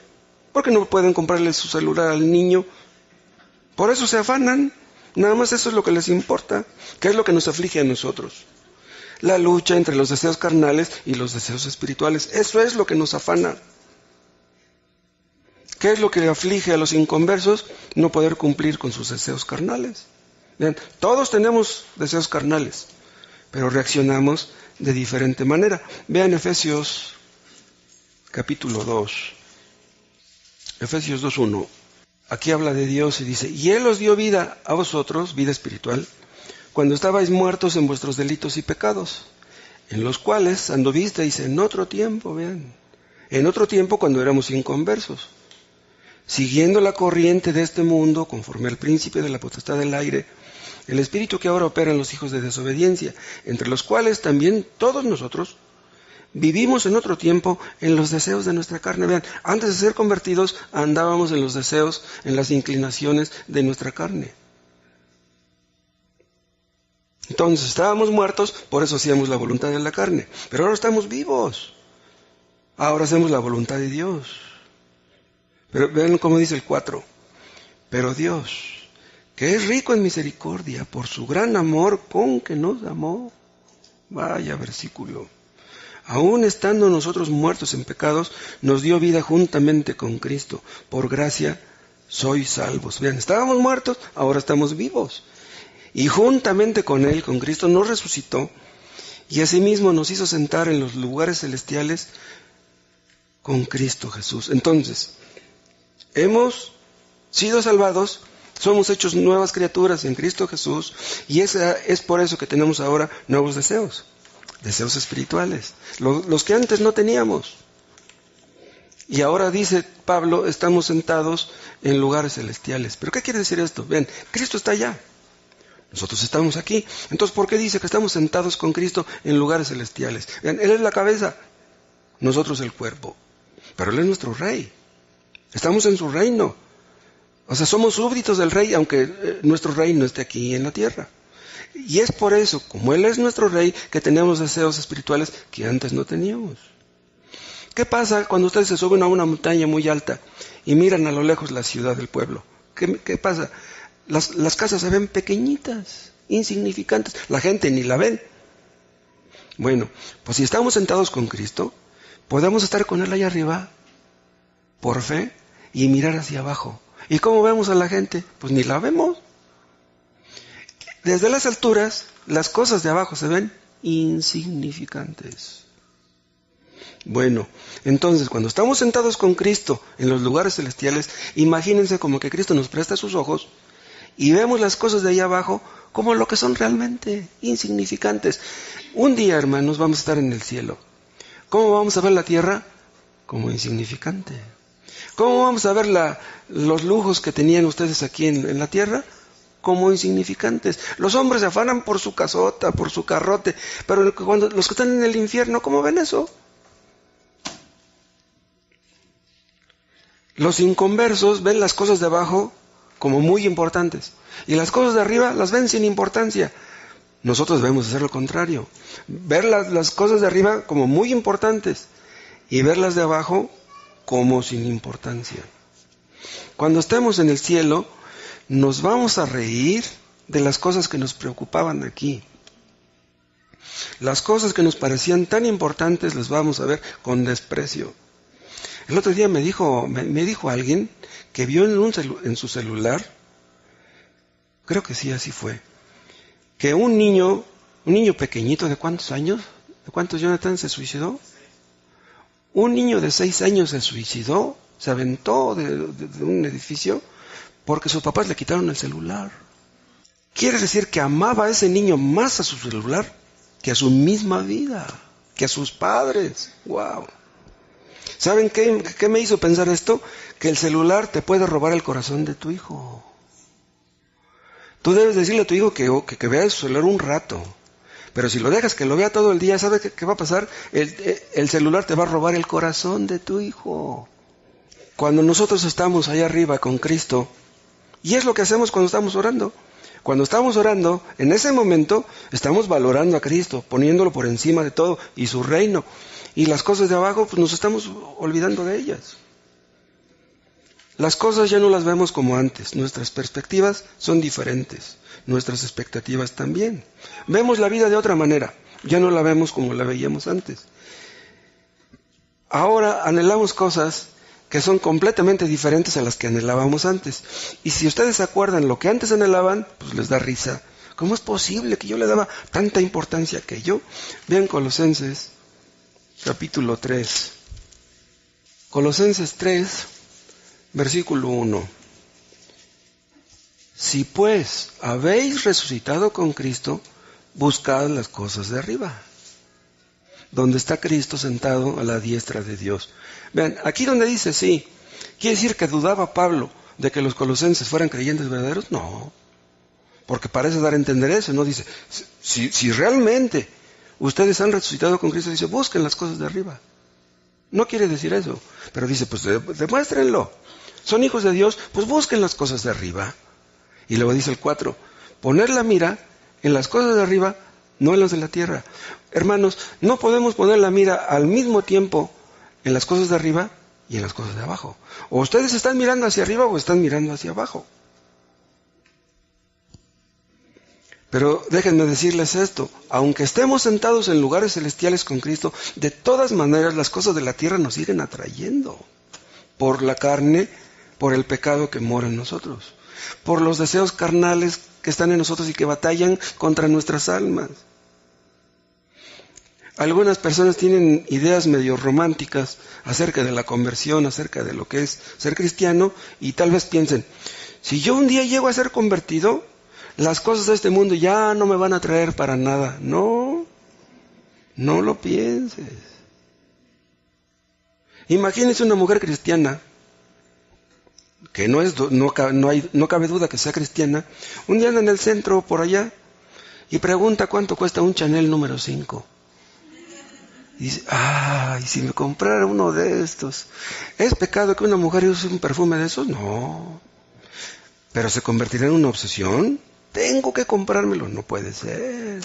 ¿Por qué no pueden comprarle su celular al niño? Por eso se afanan. Nada más eso es lo que les importa. ¿Qué es lo que nos aflige a nosotros? La lucha entre los deseos carnales y los deseos espirituales. Eso es lo que nos afana. ¿Qué es lo que aflige a los inconversos? No poder cumplir con sus deseos carnales. Vean, todos tenemos deseos carnales, pero reaccionamos de diferente manera. Vean Efesios capítulo 2. Efesios 2:1. Aquí habla de Dios y dice, y Él os dio vida a vosotros, vida espiritual, cuando estabais muertos en vuestros delitos y pecados, en los cuales anduvisteis en otro tiempo, vean, en otro tiempo cuando éramos inconversos, siguiendo la corriente de este mundo, conforme al príncipe de la potestad del aire, el espíritu que ahora opera en los hijos de desobediencia, entre los cuales también todos nosotros vivimos en otro tiempo en los deseos de nuestra carne. Vean, antes de ser convertidos andábamos en los deseos, en las inclinaciones de nuestra carne. Entonces estábamos muertos, por eso hacíamos la voluntad de la carne. Pero ahora estamos vivos. Ahora hacemos la voluntad de Dios. Pero vean cómo dice el 4. Pero Dios, que es rico en misericordia, por su gran amor con que nos amó. Vaya versículo. Aún estando nosotros muertos en pecados, nos dio vida juntamente con Cristo. Por gracia sois salvos. Vean, estábamos muertos, ahora estamos vivos. Y juntamente con Él, con Cristo, nos resucitó y asimismo nos hizo sentar en los lugares celestiales con Cristo Jesús. Entonces, hemos sido salvados, somos hechos nuevas criaturas en Cristo Jesús y es por eso que tenemos ahora nuevos deseos, deseos espirituales, los que antes no teníamos. Y ahora dice Pablo, estamos sentados en lugares celestiales. ¿Pero qué quiere decir esto? Vean, Cristo está allá. Nosotros estamos aquí. Entonces, ¿por qué dice que estamos sentados con Cristo en lugares celestiales? Vean, Él es la cabeza, nosotros el cuerpo. Pero Él es nuestro Rey. Estamos en su reino. O sea, somos súbditos del Rey, aunque nuestro reino esté aquí en la tierra. Y es por eso, como Él es nuestro Rey, que tenemos deseos espirituales que antes no teníamos. ¿Qué pasa cuando ustedes se suben a una montaña muy alta y miran a lo lejos la ciudad del pueblo? ¿Qué pasa? Las casas se ven pequeñitas, insignificantes. La gente ni la ven. Bueno, pues si estamos sentados con Cristo, podemos estar con Él allá arriba, por fe, y mirar hacia abajo. ¿Y cómo vemos a la gente? Pues ni la vemos. Desde las alturas, las cosas de abajo se ven insignificantes. Bueno, entonces cuando estamos sentados con Cristo en los lugares celestiales, imagínense como que Cristo nos presta sus ojos y vemos las cosas de allá abajo como lo que son realmente insignificantes. Un día, hermanos, vamos a estar en el cielo. ¿Cómo vamos a ver la tierra? Como insignificante. ¿Cómo vamos a ver los lujos que tenían ustedes aquí en la tierra? Como insignificantes. Los hombres se afanan por su casota, por su carrote, pero cuando los que están en el infierno, ¿cómo ven eso? Los inconversos ven las cosas de abajo como muy importantes y las cosas de arriba las ven sin importancia. Nosotros debemos hacer lo contrario, ver las cosas de arriba como muy importantes y verlas de abajo como sin importancia. Cuando estemos en el cielo, nos vamos a reír de las cosas que nos preocupaban aquí. Las cosas que nos parecían tan importantes las vamos a ver con desprecio. El otro día me dijo alguien que vio en su celular, creo que sí, así fue, que un niño pequeñito, ¿de cuántos años? ¿De cuántos, Jonathan, se suicidó? Un niño de 6 años se suicidó, se aventó de un edificio porque sus papás le quitaron el celular. Quiere decir que amaba a ese niño más a su celular que a su misma vida, que a sus padres. ¡Wow! ¿Saben qué me hizo pensar esto? Que el celular te puede robar el corazón de tu hijo. Tú debes decirle a tu hijo que vea el celular un rato. Pero si lo dejas que lo vea todo el día, ¿sabes qué va a pasar? El celular te va a robar el corazón de tu hijo. Cuando nosotros estamos allá arriba con Cristo, y es lo que hacemos cuando estamos orando. Cuando estamos orando, en ese momento estamos valorando a Cristo, poniéndolo por encima de todo y su reino. Y las cosas de abajo, pues nos estamos olvidando de ellas. Las cosas ya no las vemos como antes. Nuestras perspectivas son diferentes. Nuestras expectativas también. Vemos la vida de otra manera. Ya no la vemos como la veíamos antes. Ahora anhelamos cosas que son completamente diferentes a las que anhelábamos antes. Y si ustedes se acuerdan lo que antes anhelaban, pues les da risa. ¿Cómo es posible que yo le daba tanta importancia a aquello? Vean Colosenses, capítulo 3. Colosenses 3, versículo 1. Si pues habéis resucitado con Cristo, buscad las cosas de arriba, donde está Cristo sentado a la diestra de Dios. Vean, aquí donde dice sí, ¿quiere decir que dudaba Pablo de que los colosenses fueran creyentes verdaderos? No, porque parece dar a entender eso, ¿no? Dice, si realmente ustedes han resucitado con Cristo, dice, busquen las cosas de arriba. No quiere decir eso, pero dice, pues demuéstrenlo. Son hijos de Dios, pues busquen las cosas de arriba. Y luego dice el 4, poner la mira en las cosas de arriba, no en las de la tierra. Hermanos, no podemos poner la mira al mismo tiempo en las cosas de arriba y en las cosas de abajo. O ustedes están mirando hacia arriba o están mirando hacia abajo. Pero déjenme decirles esto, aunque estemos sentados en lugares celestiales con Cristo, de todas maneras las cosas de la tierra nos siguen atrayendo. Por la carne, por el pecado que mora en nosotros. Por los deseos carnales que están en nosotros y que batallan contra nuestras almas. Algunas personas tienen ideas medio románticas acerca de la conversión, acerca de lo que es ser cristiano, y tal vez piensen, si yo un día llego a ser convertido, las cosas de este mundo ya no me van a traer para nada. No, no lo pienses. Imagínense una mujer cristiana, que no cabe duda que sea cristiana, un día anda en el centro por allá y pregunta cuánto cuesta un Chanel número 5. Y dice, ¿y si me comprara uno de estos? ¿Es pecado que una mujer use un perfume de esos? No. ¿Pero se convertirá en una obsesión? Tengo que comprármelo. No puede ser.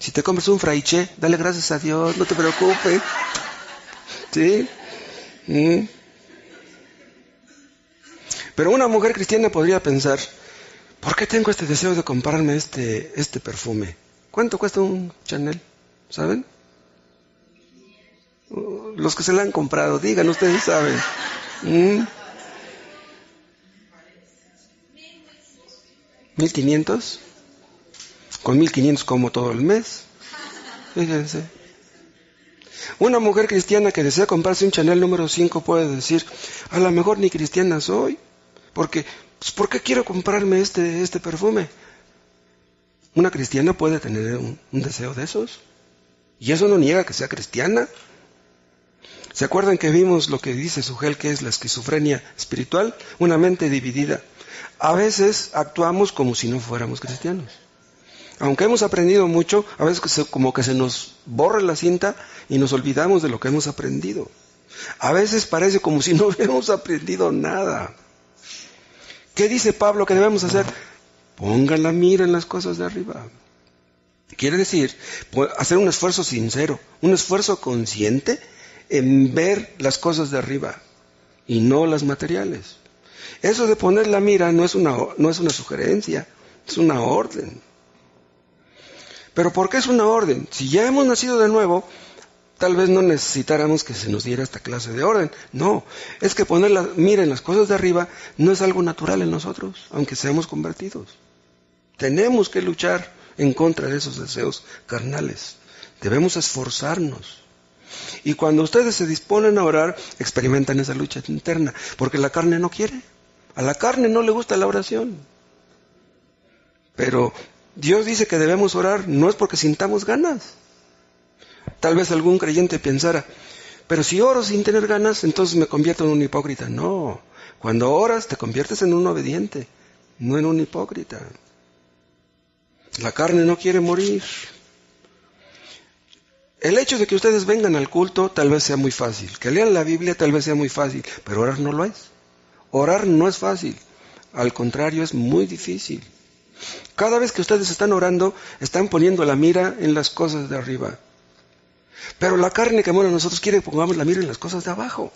Si te compras un fraiche, dale gracias a Dios, no te preocupes. ¿Sí? Pero una mujer cristiana podría pensar, ¿por qué tengo este deseo de comprarme este perfume? ¿Cuánto cuesta un Chanel? ¿Saben? Los que se la han comprado, digan, ustedes saben. ¿1,500? Con 1,500 como todo el mes. Fíjense. Una mujer cristiana que desea comprarse un Chanel número 5 puede decir, a lo mejor ni cristiana soy, porque, pues, ¿por qué quiero comprarme este perfume? Una cristiana puede tener un deseo de esos. Y eso no niega que sea cristiana. ¿Se acuerdan que vimos lo que dice Sugel, que es la esquizofrenia espiritual? Una mente dividida. A veces actuamos como si no fuéramos cristianos. Aunque hemos aprendido mucho, a veces como que se nos borra la cinta y nos olvidamos de lo que hemos aprendido. A veces parece como si no hubiéramos aprendido nada. ¿Qué dice Pablo que debemos hacer? Pongan la mira en las cosas de arriba. Quiere decir, hacer un esfuerzo sincero, un esfuerzo consciente en ver las cosas de arriba y no las materiales. Eso de poner la mira no es una sugerencia, es una orden. ¿Pero por qué es una orden? Si ya hemos nacido de nuevo, tal vez no necesitáramos que se nos diera esta clase de orden. No, es que poner la mira en las cosas de arriba no es algo natural en nosotros, aunque seamos convertidos. Tenemos que luchar en contra de esos deseos carnales. Debemos esforzarnos. Y cuando ustedes se disponen a orar, experimentan esa lucha interna, porque la carne no quiere. A la carne no le gusta la oración. Pero Dios dice que debemos orar, no es porque sintamos ganas. Tal vez algún creyente pensara, pero si oro sin tener ganas, entonces me convierto en un hipócrita. No, cuando oras te conviertes en un obediente, no en un hipócrita. La carne no quiere morir. El hecho de que ustedes vengan al culto tal vez sea muy fácil, que lean la Biblia tal vez sea muy fácil, pero orar no lo es. Orar no es fácil, al contrario es muy difícil. Cada vez que ustedes están orando, están poniendo la mira en las cosas de arriba. Pero la carne que mora en nosotros quiere que pongamos la mira en las cosas de abajo.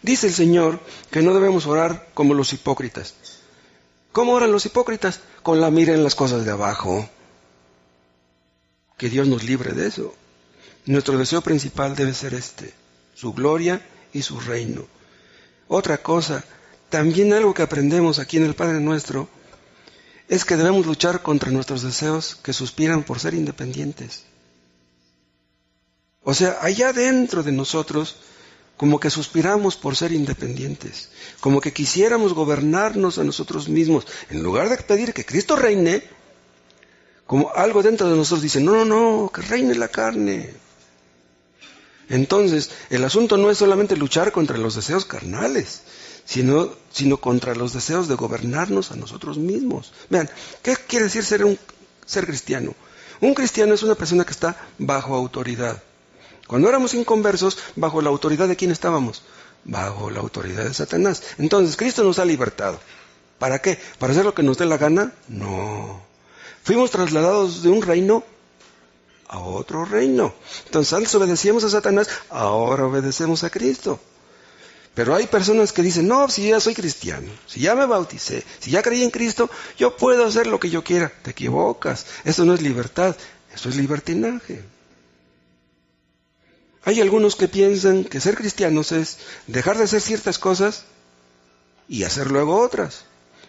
Dice el Señor que no debemos orar como los hipócritas. ¿Cómo oran los hipócritas? Con la mira en las cosas de abajo. Que Dios nos libre de eso. Nuestro deseo principal debe ser su gloria y su reino. Otra cosa, también algo que aprendemos aquí en el Padre Nuestro, es que debemos luchar contra nuestros deseos que suspiran por ser independientes. O sea, allá dentro de nosotros, como que suspiramos por ser independientes, como que quisiéramos gobernarnos a nosotros mismos. En lugar de pedir que Cristo reine, como algo dentro de nosotros dice, no, que reine la carne. Entonces, el asunto no es solamente luchar contra los deseos carnales, sino contra los deseos de gobernarnos a nosotros mismos. Vean, ¿qué quiere decir ser cristiano? Un cristiano es una persona que está bajo autoridad. Cuando éramos inconversos, ¿bajo la autoridad de quién estábamos? Bajo la autoridad de Satanás. Entonces, Cristo nos ha libertado. ¿Para qué? ¿Para hacer lo que nos dé la gana? No. Fuimos trasladados de un reino a otro reino. Entonces, antes obedecíamos a Satanás, ahora obedecemos a Cristo. Pero hay personas que dicen, no, si ya soy cristiano, si ya me bauticé, si ya creí en Cristo, yo puedo hacer lo que yo quiera. Te equivocas. Eso no es libertad, eso es libertinaje. Hay algunos que piensan que ser cristianos es dejar de hacer ciertas cosas y hacer luego otras.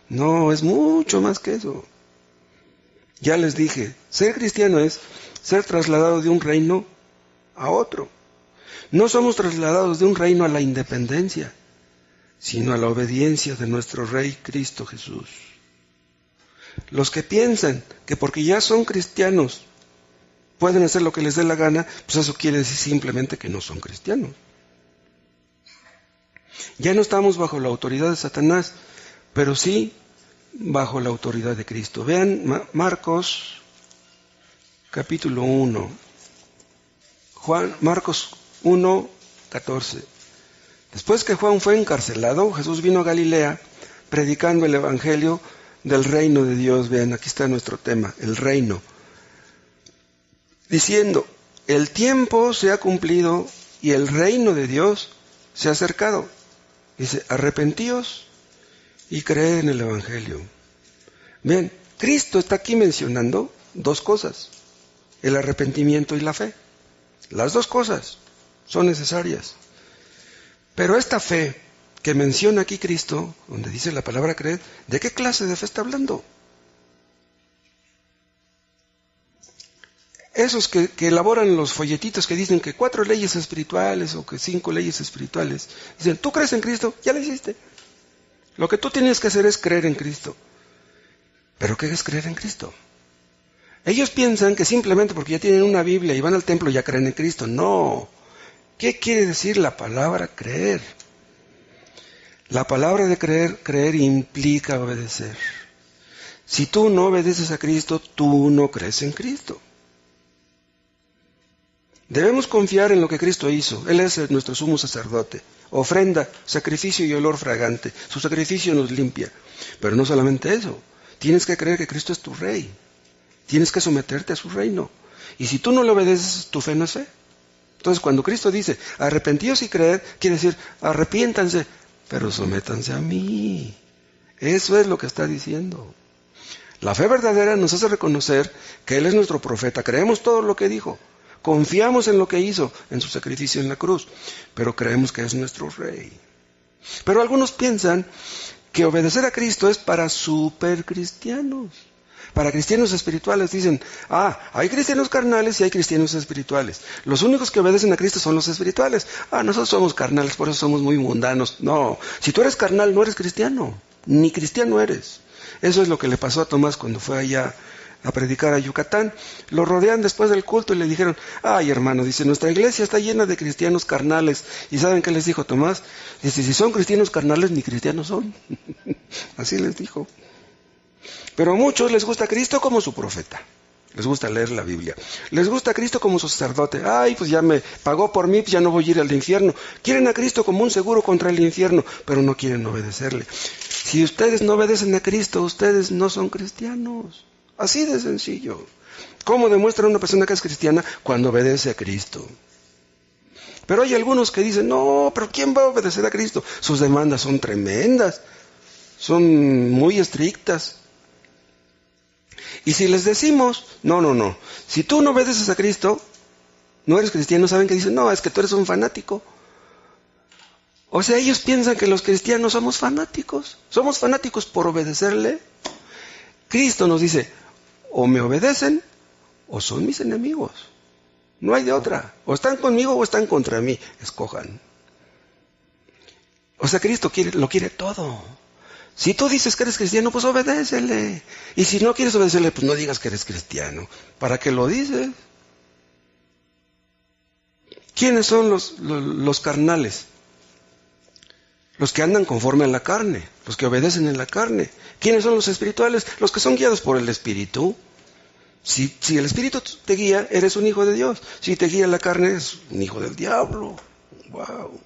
No, es mucho más que eso. Ya les dije, ser cristiano es ser trasladado de un reino a otro. No somos trasladados de un reino a la independencia, sino a la obediencia de nuestro Rey Cristo Jesús. Los que piensan que porque ya son cristianos pueden hacer lo que les dé la gana, pues eso quiere decir simplemente que no son cristianos. Ya no estamos bajo la autoridad de Satanás, pero sí bajo la autoridad de Cristo. Vean Marcos capítulo 1. Marcos 1, 14. Después que Juan fue encarcelado, Jesús vino a Galilea predicando el evangelio del reino de Dios. Vean, aquí está nuestro tema, el reino. Diciendo, el tiempo se ha cumplido y el reino de Dios se ha acercado. Dice, arrepentíos y creed en el evangelio. Vean, Cristo está aquí mencionando dos cosas, el arrepentimiento y la fe. Las dos cosas son necesarias. Pero esta fe que menciona aquí Cristo, donde dice la palabra creer, ¿de qué clase de fe está hablando? Esos que elaboran los folletitos que dicen que 4 leyes espirituales o que 5 leyes espirituales, dicen, ¿tú crees en Cristo? Ya lo hiciste. Lo que tú tienes que hacer es creer en Cristo. ¿Pero qué es creer en Cristo? Ellos piensan que simplemente porque ya tienen una Biblia y van al templo ya creen en Cristo. No. ¿Qué quiere decir la palabra creer? La palabra de creer implica obedecer. Si tú no obedeces a Cristo, tú no crees en Cristo. Debemos confiar en lo que Cristo hizo. Él es nuestro sumo sacerdote. Ofrenda, sacrificio y olor fragante. Su sacrificio nos limpia. Pero no solamente eso. Tienes que creer que Cristo es tu Rey. Tienes que someterte a su reino. Y si tú no le obedeces, tu fe no es fe. Entonces, cuando Cristo dice, arrepentíos y creed, quiere decir, arrepiéntanse, pero sométanse a mí. Eso es lo que está diciendo. La fe verdadera nos hace reconocer que Él es nuestro profeta. Creemos todo lo que dijo. Confiamos en lo que hizo, en su sacrificio en la cruz, pero creemos que es nuestro Rey. Pero algunos piensan que obedecer a Cristo es para supercristianos. Para cristianos espirituales dicen, hay cristianos carnales y hay cristianos espirituales. Los únicos que obedecen a Cristo son los espirituales. Nosotros somos carnales, por eso somos muy mundanos. No, si tú eres carnal no eres cristiano, ni cristiano eres. Eso es lo que le pasó a Tomás cuando fue allá a predicar a Yucatán. Lo rodean después del culto y le dijeron, hermano, dice, nuestra iglesia está llena de cristianos carnales. ¿Y saben qué les dijo Tomás? Dice, si son cristianos carnales, ni cristianos son. Así les dijo. Pero a muchos les gusta Cristo como su profeta. Les gusta leer la Biblia. Les gusta Cristo como su sacerdote. Pues ya me pagó por mí, pues ya no voy a ir al infierno. Quieren a Cristo como un seguro contra el infierno, pero no quieren obedecerle. Si ustedes no obedecen a Cristo, ustedes no son cristianos. Así de sencillo. ¿Cómo demuestra una persona que es cristiana? Cuando obedece a Cristo. Pero hay algunos que dicen, no, pero ¿quién va a obedecer a Cristo? Sus demandas son tremendas, son muy estrictas. Y si les decimos, no, si tú no obedeces a Cristo, no eres cristiano, ¿saben qué dicen? No, es que tú eres un fanático. O sea, ellos piensan que los cristianos somos fanáticos por obedecerle. Cristo nos dice, o me obedecen o son mis enemigos. No hay de otra. O están conmigo o están contra mí. Escojan. O sea, Cristo lo quiere todo. Si tú dices que eres cristiano, pues obedécele. Y si no quieres obedecerle, pues no digas que eres cristiano. ¿Para qué lo dices? ¿Quiénes son los carnales? Los que andan conforme a la carne, los que obedecen en la carne. ¿Quiénes son los espirituales? Los que son guiados por el Espíritu. Si el Espíritu te guía, eres un hijo de Dios. Si te guía la carne, eres un hijo del diablo. ¡Wow!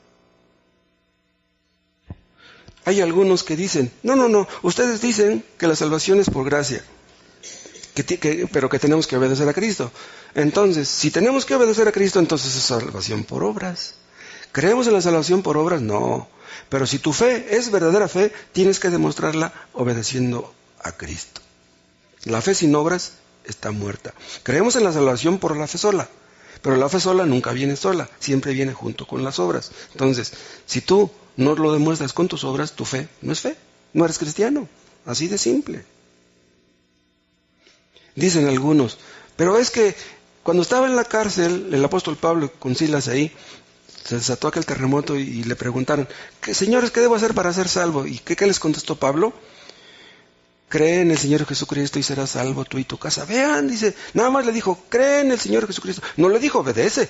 Hay algunos que dicen, no, ustedes dicen que la salvación es por gracia, pero que tenemos que obedecer a Cristo. Entonces, si tenemos que obedecer a Cristo, entonces es salvación por obras. ¿Creemos en la salvación por obras? No. Pero si tu fe es verdadera fe, tienes que demostrarla obedeciendo a Cristo. La fe sin obras está muerta. Creemos en la salvación por la fe sola, pero la fe sola nunca viene sola, siempre viene junto con las obras. Entonces, si tú no lo demuestras con tus obras, tu fe no es fe, no eres cristiano, así de simple. Dicen algunos, pero es que cuando estaba en la cárcel, el apóstol Pablo con Silas ahí, se desató aquel terremoto y le preguntaron, señores, ¿qué debo hacer para ser salvo? ¿Y qué les contestó Pablo? Cree en el Señor Jesucristo y serás salvo tú y tu casa. Vean, dice, nada más le dijo, cree en el Señor Jesucristo. No le dijo, obedece.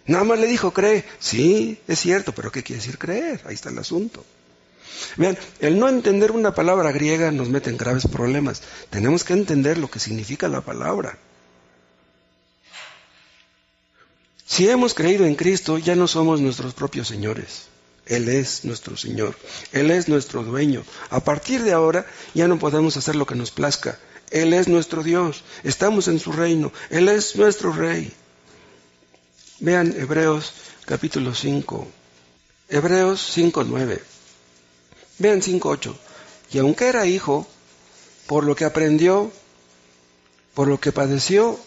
Nada más le dijo, cree. Sí, es cierto, pero ¿qué quiere decir creer? Ahí está el asunto. Vean, el no entender una palabra griega nos mete en graves problemas. Tenemos que entender lo que significa la palabra. Si hemos creído en Cristo, ya no somos nuestros propios señores. Él es nuestro Señor. Él es nuestro dueño. A partir de ahora, ya no podemos hacer lo que nos plazca. Él es nuestro Dios. Estamos en su reino. Él es nuestro Rey. Vean Hebreos capítulo 5. Hebreos 5:9. Vean 5:8. Y aunque era hijo, por lo que aprendió, por lo que padeció,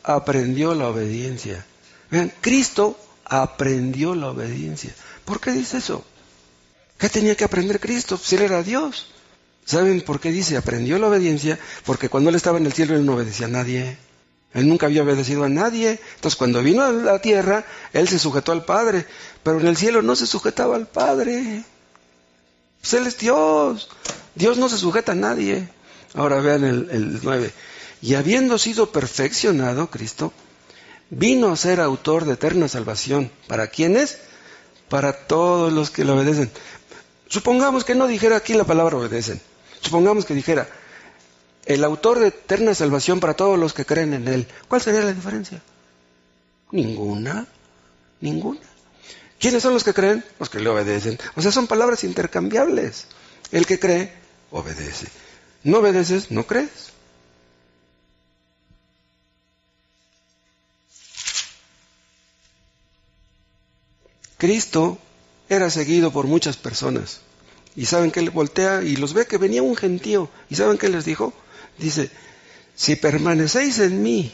aprendió la obediencia. Vean, Cristo aprendió la obediencia. ¿Por qué dice eso? ¿Qué tenía que aprender Cristo? Si Él era Dios. ¿Saben por qué dice aprendió la obediencia? Porque cuando Él estaba en el cielo, Él no obedecía a nadie. Él nunca había obedecido a nadie. Entonces cuando vino a la tierra, Él se sujetó al Padre. Pero en el cielo no se sujetaba al Padre. Pues Él es Dios. Dios no se sujeta a nadie. Ahora vean el 9. Y habiendo sido perfeccionado, Cristo vino a ser autor de eterna salvación. ¿Para quiénes? Para todos los que le obedecen. Supongamos que no dijera aquí la palabra obedecen. Supongamos que dijera el autor de eterna salvación para todos los que creen en Él. ¿Cuál sería la diferencia? Ninguna. ¿Quiénes son los que creen? Los que le obedecen. O sea, son palabras intercambiables. El que cree, obedece. No obedeces, no crees. Cristo era seguido por muchas personas. Y saben que él voltea y los ve que venía un gentío. ¿Y saben qué les dijo? Dice, si permanecéis en mí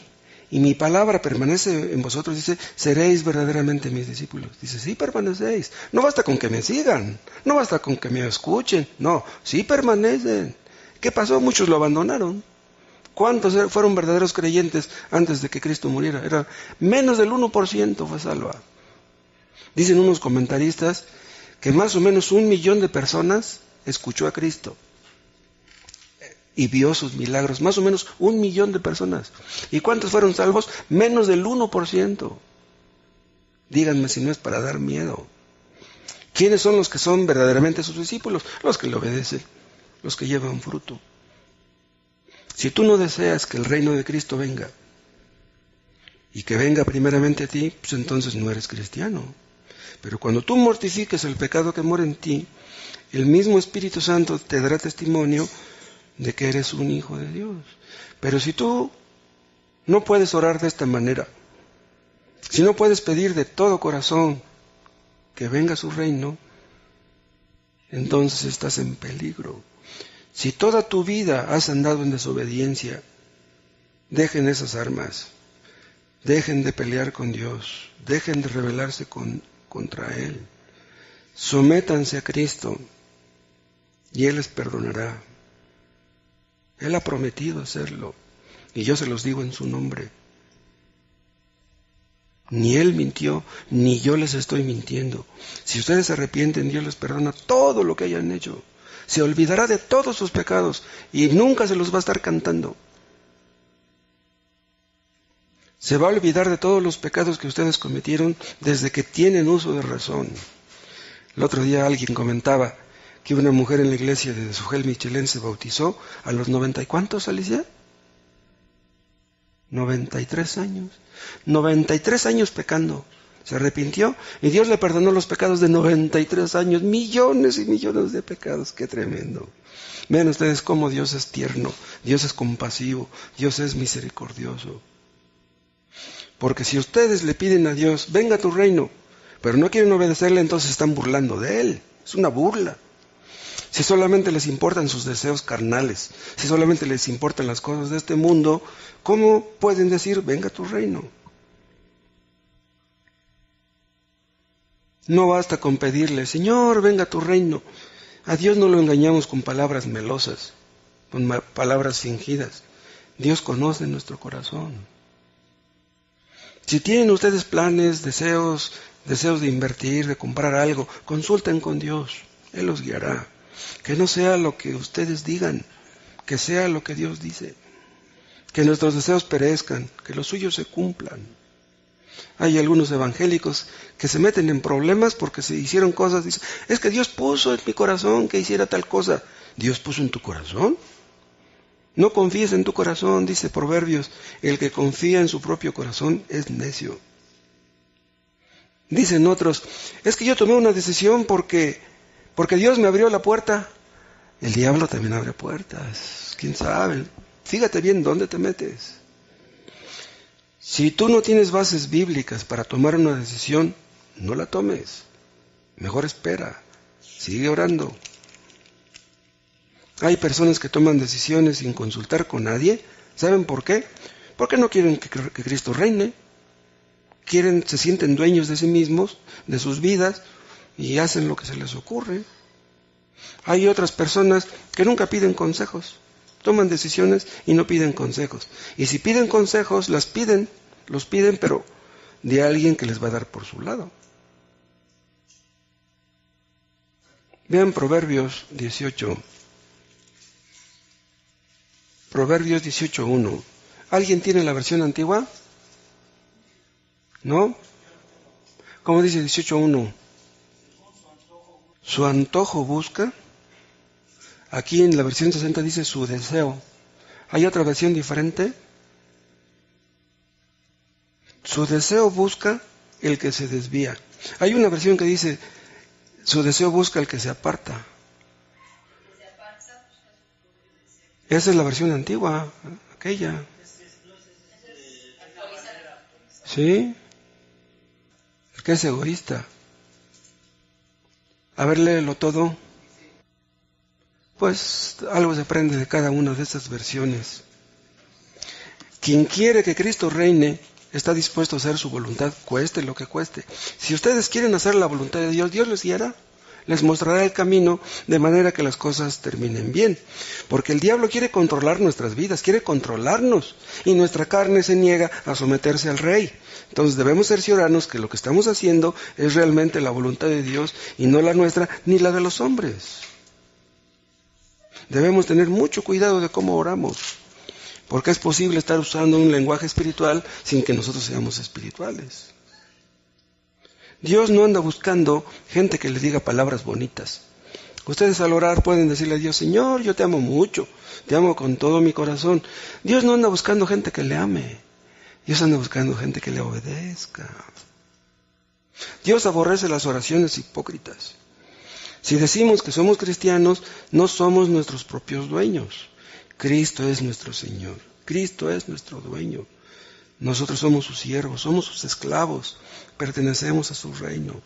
y mi palabra permanece en vosotros, dice, seréis verdaderamente mis discípulos. Dice, sí permanecéis. No basta con que me sigan, no basta con que me escuchen, no, sí permanecen. ¿Qué pasó? Muchos lo abandonaron. ¿Cuántos fueron verdaderos creyentes antes de que Cristo muriera? Era menos del 1% fue salva. Dicen unos comentaristas que más o menos 1 millón de personas escuchó a Cristo y vio sus milagros. Más o menos 1 millón de personas. ¿Y cuántos fueron salvos? Menos del 1%. Díganme si no es para dar miedo. ¿Quiénes son los que son verdaderamente sus discípulos? Los que le obedecen, los que llevan fruto. Si tú no deseas que el reino de Cristo venga y que venga primeramente a ti, pues entonces no eres cristiano. Pero cuando tú mortifiques el pecado que mora en ti, el mismo Espíritu Santo te dará testimonio de que eres un hijo de Dios. Pero si tú No puedes orar de esta manera. Si no puedes pedir de todo corazón que venga su reino, entonces estás en peligro. Si toda tu vida has andado en desobediencia, dejen esas armas. Dejen de pelear con Dios. Dejen de rebelarse contra Él. Sométanse a Cristo y Él les perdonará. Él ha prometido hacerlo y yo se los digo en su nombre. Ni Él mintió, ni yo les estoy mintiendo. Si ustedes se arrepienten, Dios les perdona todo lo que hayan hecho. Se olvidará de todos sus pecados y nunca se los va a estar cantando. Se va a olvidar de todos los pecados que ustedes cometieron desde que tienen uso de razón. El otro día alguien comentaba que una mujer en la iglesia de Sujel Michelén se bautizó a los 90 y ¿cuántos, Alicia? 93 años. 93 años pecando. Se arrepintió y Dios le perdonó los pecados de 93 años. Millones y millones de pecados. ¡Qué tremendo! Vean ustedes cómo Dios es tierno, Dios es compasivo, Dios es misericordioso. Porque si ustedes le piden a Dios, venga a tu reino, pero no quieren obedecerle, entonces están burlando de Él. Es una burla. Si solamente les importan sus deseos carnales, si solamente les importan las cosas de este mundo, ¿cómo pueden decir, venga a tu reino? No basta con pedirle, Señor, venga a tu reino. A Dios no lo engañamos con palabras melosas, con palabras fingidas. Dios conoce nuestro corazón. Si tienen ustedes planes, deseos de invertir, de comprar algo, consulten con Dios. Él los guiará. Que no sea lo que ustedes digan, que sea lo que Dios dice. Que nuestros deseos perezcan, que los suyos se cumplan. Hay algunos evangélicos que se meten en problemas porque se hicieron cosas. Dicen, es que Dios puso en mi corazón que hiciera tal cosa. ¿Dios puso en tu corazón? No confíes en tu corazón, dice Proverbios. El que confía en su propio corazón es necio. Dicen otros, es que yo tomé una decisión porque Dios me abrió la puerta. El diablo también abre puertas. ¿Quién sabe? Fíjate bien dónde te metes. Si tú no tienes bases bíblicas para tomar una decisión, no la tomes. Mejor espera. Sigue orando. Hay personas que toman decisiones sin consultar con nadie. ¿Saben por qué? Porque no quieren que Cristo reine. Se sienten dueños de sí mismos, de sus vidas, y hacen lo que se les ocurre. Hay otras personas que nunca piden consejos. Toman decisiones y no piden consejos. Y si piden consejos, los piden, pero de alguien que les va a dar por su lado. Vean Proverbios 18. Proverbios 18:1. ¿Alguien tiene la versión antigua? ¿No? ¿Cómo dice 18:1? Su antojo busca. Aquí en la versión 60 dice su deseo. ¿Hay otra versión diferente? Su deseo busca el que se desvía. Hay una versión que dice su deseo busca el que se aparta. Esa es la versión antigua, aquella. ¿Sí? El que es egoísta. A ver, léelo todo. Pues algo se aprende de cada una de estas versiones. Quien quiere que Cristo reine está dispuesto a hacer su voluntad, cueste lo que cueste. Si ustedes quieren hacer la voluntad de Dios, Dios les guiará, les mostrará el camino de manera que las cosas terminen bien. Porque el diablo quiere controlar nuestras vidas, quiere controlarnos, y nuestra carne se niega a someterse al Rey. Entonces debemos cerciorarnos que lo que estamos haciendo es realmente la voluntad de Dios y no la nuestra ni la de los hombres. Debemos tener mucho cuidado de cómo oramos, porque es posible estar usando un lenguaje espiritual sin que nosotros seamos espirituales. Dios no anda buscando gente que le diga palabras bonitas. Ustedes al orar pueden decirle a Dios, Señor, yo te amo mucho, te amo con todo mi corazón. Dios no anda buscando gente que le ame, Dios anda buscando gente que le obedezca. Dios aborrece las oraciones hipócritas. Si decimos que somos cristianos, no somos nuestros propios dueños. Cristo es nuestro Señor, Cristo es nuestro dueño. Nosotros somos sus siervos, somos sus esclavos, pertenecemos a su reino.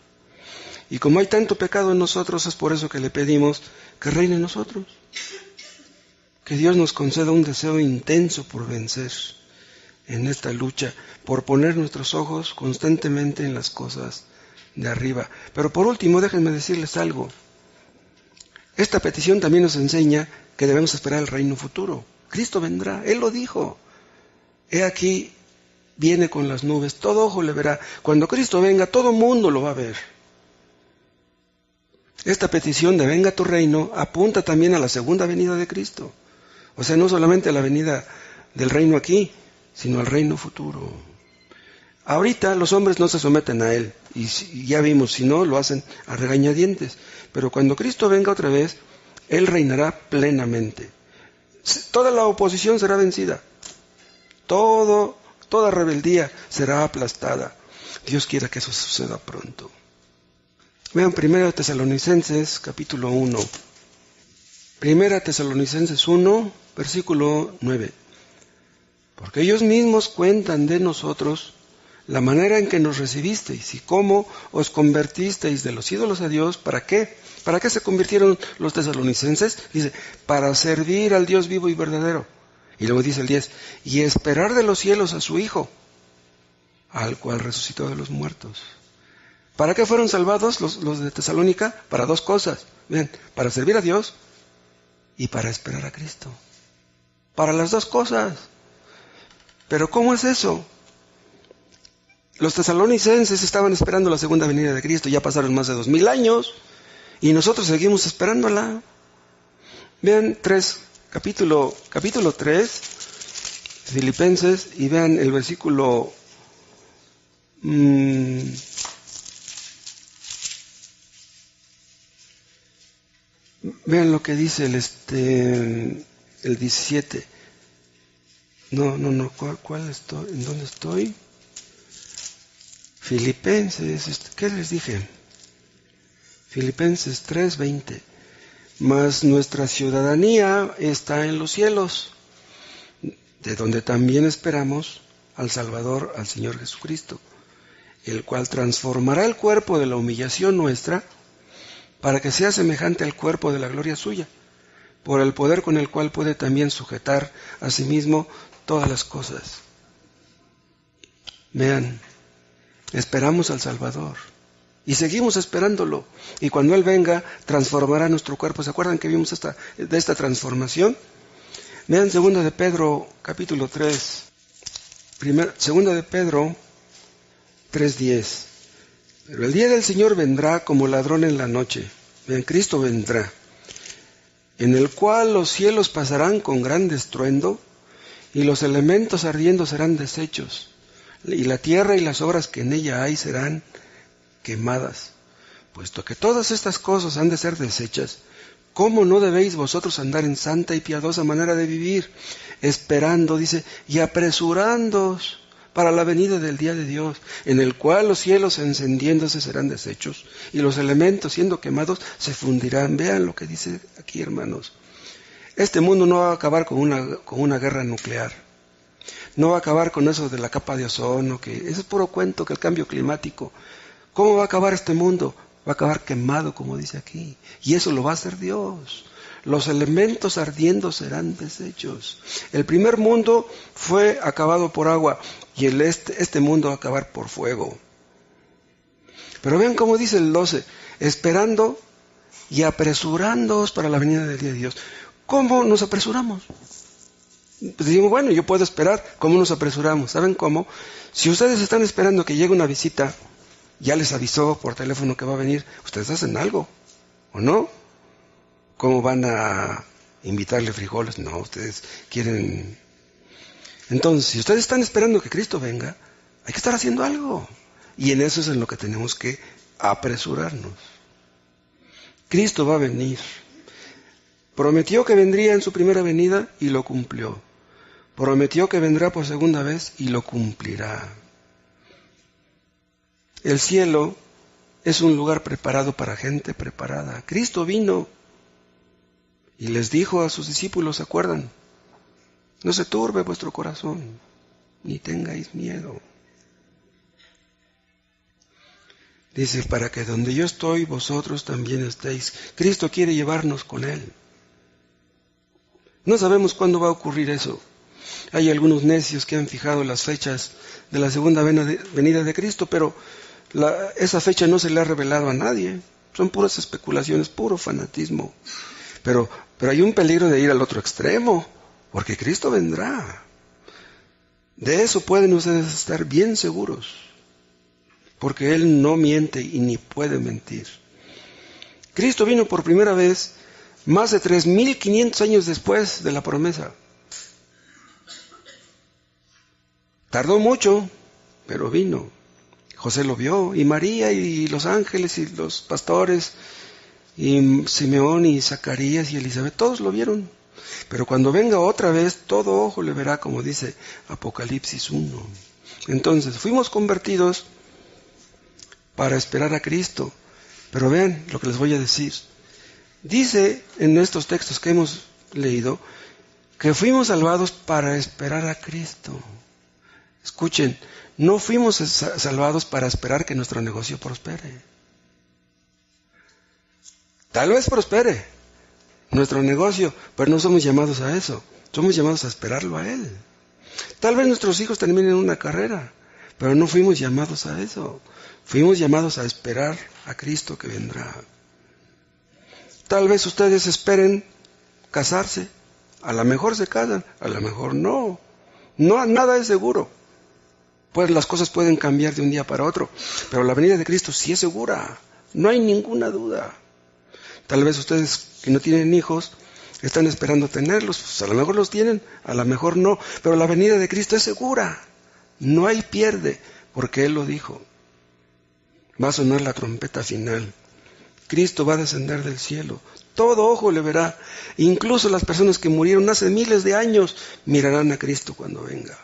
Y como hay tanto pecado en nosotros, es por eso que le pedimos que reine en nosotros. Que Dios nos conceda un deseo intenso por vencer en esta lucha, por poner nuestros ojos constantemente en las cosas de arriba. Pero por último, déjenme decirles algo. Esta petición también nos enseña que debemos esperar el reino futuro. Cristo vendrá, Él lo dijo. He aquí, viene con las nubes, todo ojo le verá. Cuando Cristo venga, todo mundo lo va a ver. Esta petición de venga tu reino apunta también a la segunda venida de Cristo. O sea, no solamente a la venida del reino aquí, sino al reino futuro. Ahorita los hombres no se someten a Él, y ya vimos, si no, lo hacen a regañadientes. Pero cuando Cristo venga otra vez, Él reinará plenamente. Toda la oposición será vencida. Toda rebeldía será aplastada. Dios quiera que eso suceda pronto. Vean 1 Tesalonicenses capítulo 1. 1 Tesalonicenses 1, versículo 9. Porque ellos mismos cuentan de nosotros la manera en que nos recibisteis y cómo os convertisteis de los ídolos a Dios. ¿Para qué? ¿Para qué se convirtieron los tesalonicenses? Dice, para servir al Dios vivo y verdadero. Y luego dice el 10, y esperar de los cielos a su Hijo, al cual resucitó de los muertos. ¿Para qué fueron salvados los de Tesalónica? Para dos cosas. Bien, para servir a Dios y para esperar a Cristo. Para las dos cosas. Pero ¿cómo es eso? Los tesalonicenses estaban esperando la segunda venida de Cristo, ya pasaron más de 2000 años y nosotros seguimos esperándola. Vean capítulo 3, Filipenses, y vean el versículo vean lo que dice el 17. No, ¿cuál estoy? ¿En dónde estoy? Filipenses, ¿qué les dije? Filipenses 3:20. Mas nuestra ciudadanía está en los cielos, de donde también esperamos al Salvador, al Señor Jesucristo, el cual transformará el cuerpo de la humillación nuestra para que sea semejante al cuerpo de la gloria suya, por el poder con el cual puede también sujetar a sí mismo todas las cosas. Vean, esperamos al Salvador y seguimos esperándolo, y cuando Él venga transformará nuestro cuerpo. ¿Se acuerdan que vimos de esta transformación? Vean 2 de Pedro capítulo 3, 2 de Pedro 3:10. Pero el día del Señor vendrá como ladrón en la noche. Vean, Cristo vendrá, en el cual los cielos pasarán con gran estruendo, y los elementos ardiendo serán deshechos, y la tierra y las obras que en ella hay serán quemadas. Puesto que todas estas cosas han de ser deshechas, ¿cómo no debéis vosotros andar en santa y piadosa manera de vivir, esperando, dice, y apresurándoos para la venida del día de Dios, en el cual los cielos encendiéndose serán deshechos, y los elementos siendo quemados se fundirán? Vean lo que dice aquí, hermanos. Este mundo no va a acabar con una guerra nuclear. No va a acabar con eso de la capa de ozono, que eso es puro cuento, que el cambio climático. ¿Cómo va a acabar este mundo? Va a acabar quemado, como dice aquí. Y eso lo va a hacer Dios. Los elementos ardiendo serán deshechos. El primer mundo fue acabado por agua, y este mundo va a acabar por fuego. Pero vean cómo dice el 12, esperando y apresurándoos para la venida del día de Dios. ¿Cómo nos apresuramos? Pues decimos, bueno, yo puedo esperar. ¿Cómo nos apresuramos? ¿Saben cómo? Si ustedes están esperando que llegue una visita, ya les avisó por teléfono que va a venir, ustedes hacen algo, ¿o no? ¿Cómo van a invitarle frijoles? No, ustedes quieren. Entonces, si ustedes están esperando que Cristo venga, hay que estar haciendo algo. Y en eso es en lo que tenemos que apresurarnos. Cristo va a venir. Prometió que vendría en su primera venida y lo cumplió. Prometió que vendrá por segunda vez y lo cumplirá. El cielo es un lugar preparado para gente preparada. Cristo vino y les dijo a sus discípulos, ¿se acuerdan? No se turbe vuestro corazón. ni tengáis miedo. Dice, para que donde yo estoy, vosotros también estéis. Cristo quiere llevarnos con Él. No sabemos cuándo va a ocurrir eso. Hay algunos necios que han fijado las fechas de la segunda venida de Cristo, pero esa fecha no se le ha revelado a nadie. Son puras especulaciones, puro fanatismo. Pero hay un peligro de ir al otro extremo, porque Cristo vendrá. De eso pueden ustedes estar bien seguros, porque Él no miente y ni puede mentir. Cristo vino por primera vez más de 3.500 años después de la promesa. Tardó mucho, pero vino. José lo vio, y María, y los ángeles, y los pastores, y Simeón, y Zacarías, y Elizabeth, todos lo vieron. Pero cuando venga otra vez, todo ojo le verá, como dice Apocalipsis 1. Entonces, fuimos convertidos para esperar a Cristo. Pero vean lo que les voy a decir. Dice en estos textos que hemos leído que fuimos salvados para esperar a Cristo. Escuchen, no fuimos salvados para esperar que nuestro negocio prospere. Tal vez prospere nuestro negocio, pero no somos llamados a eso. Somos llamados a esperarlo a Él. Tal vez nuestros hijos terminen una carrera, pero no fuimos llamados a eso. Fuimos llamados a esperar a Cristo que vendrá. Tal vez ustedes esperen casarse. A lo mejor se casan, a lo mejor no. Nada es seguro. Pues las cosas pueden cambiar de un día para otro. Pero la venida de Cristo sí es segura. No hay ninguna duda. Tal vez ustedes que no tienen hijos están esperando tenerlos. Pues a lo mejor los tienen, a lo mejor no. Pero la venida de Cristo es segura. No hay pierde, porque Él lo dijo. Va a sonar la trompeta final. Cristo va a descender del cielo. Todo ojo le verá. Incluso las personas que murieron hace miles de años mirarán a Cristo cuando venga.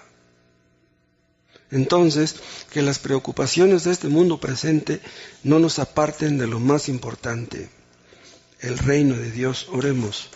Entonces, que las preocupaciones de este mundo presente no nos aparten de lo más importante, el reino de Dios. Oremos.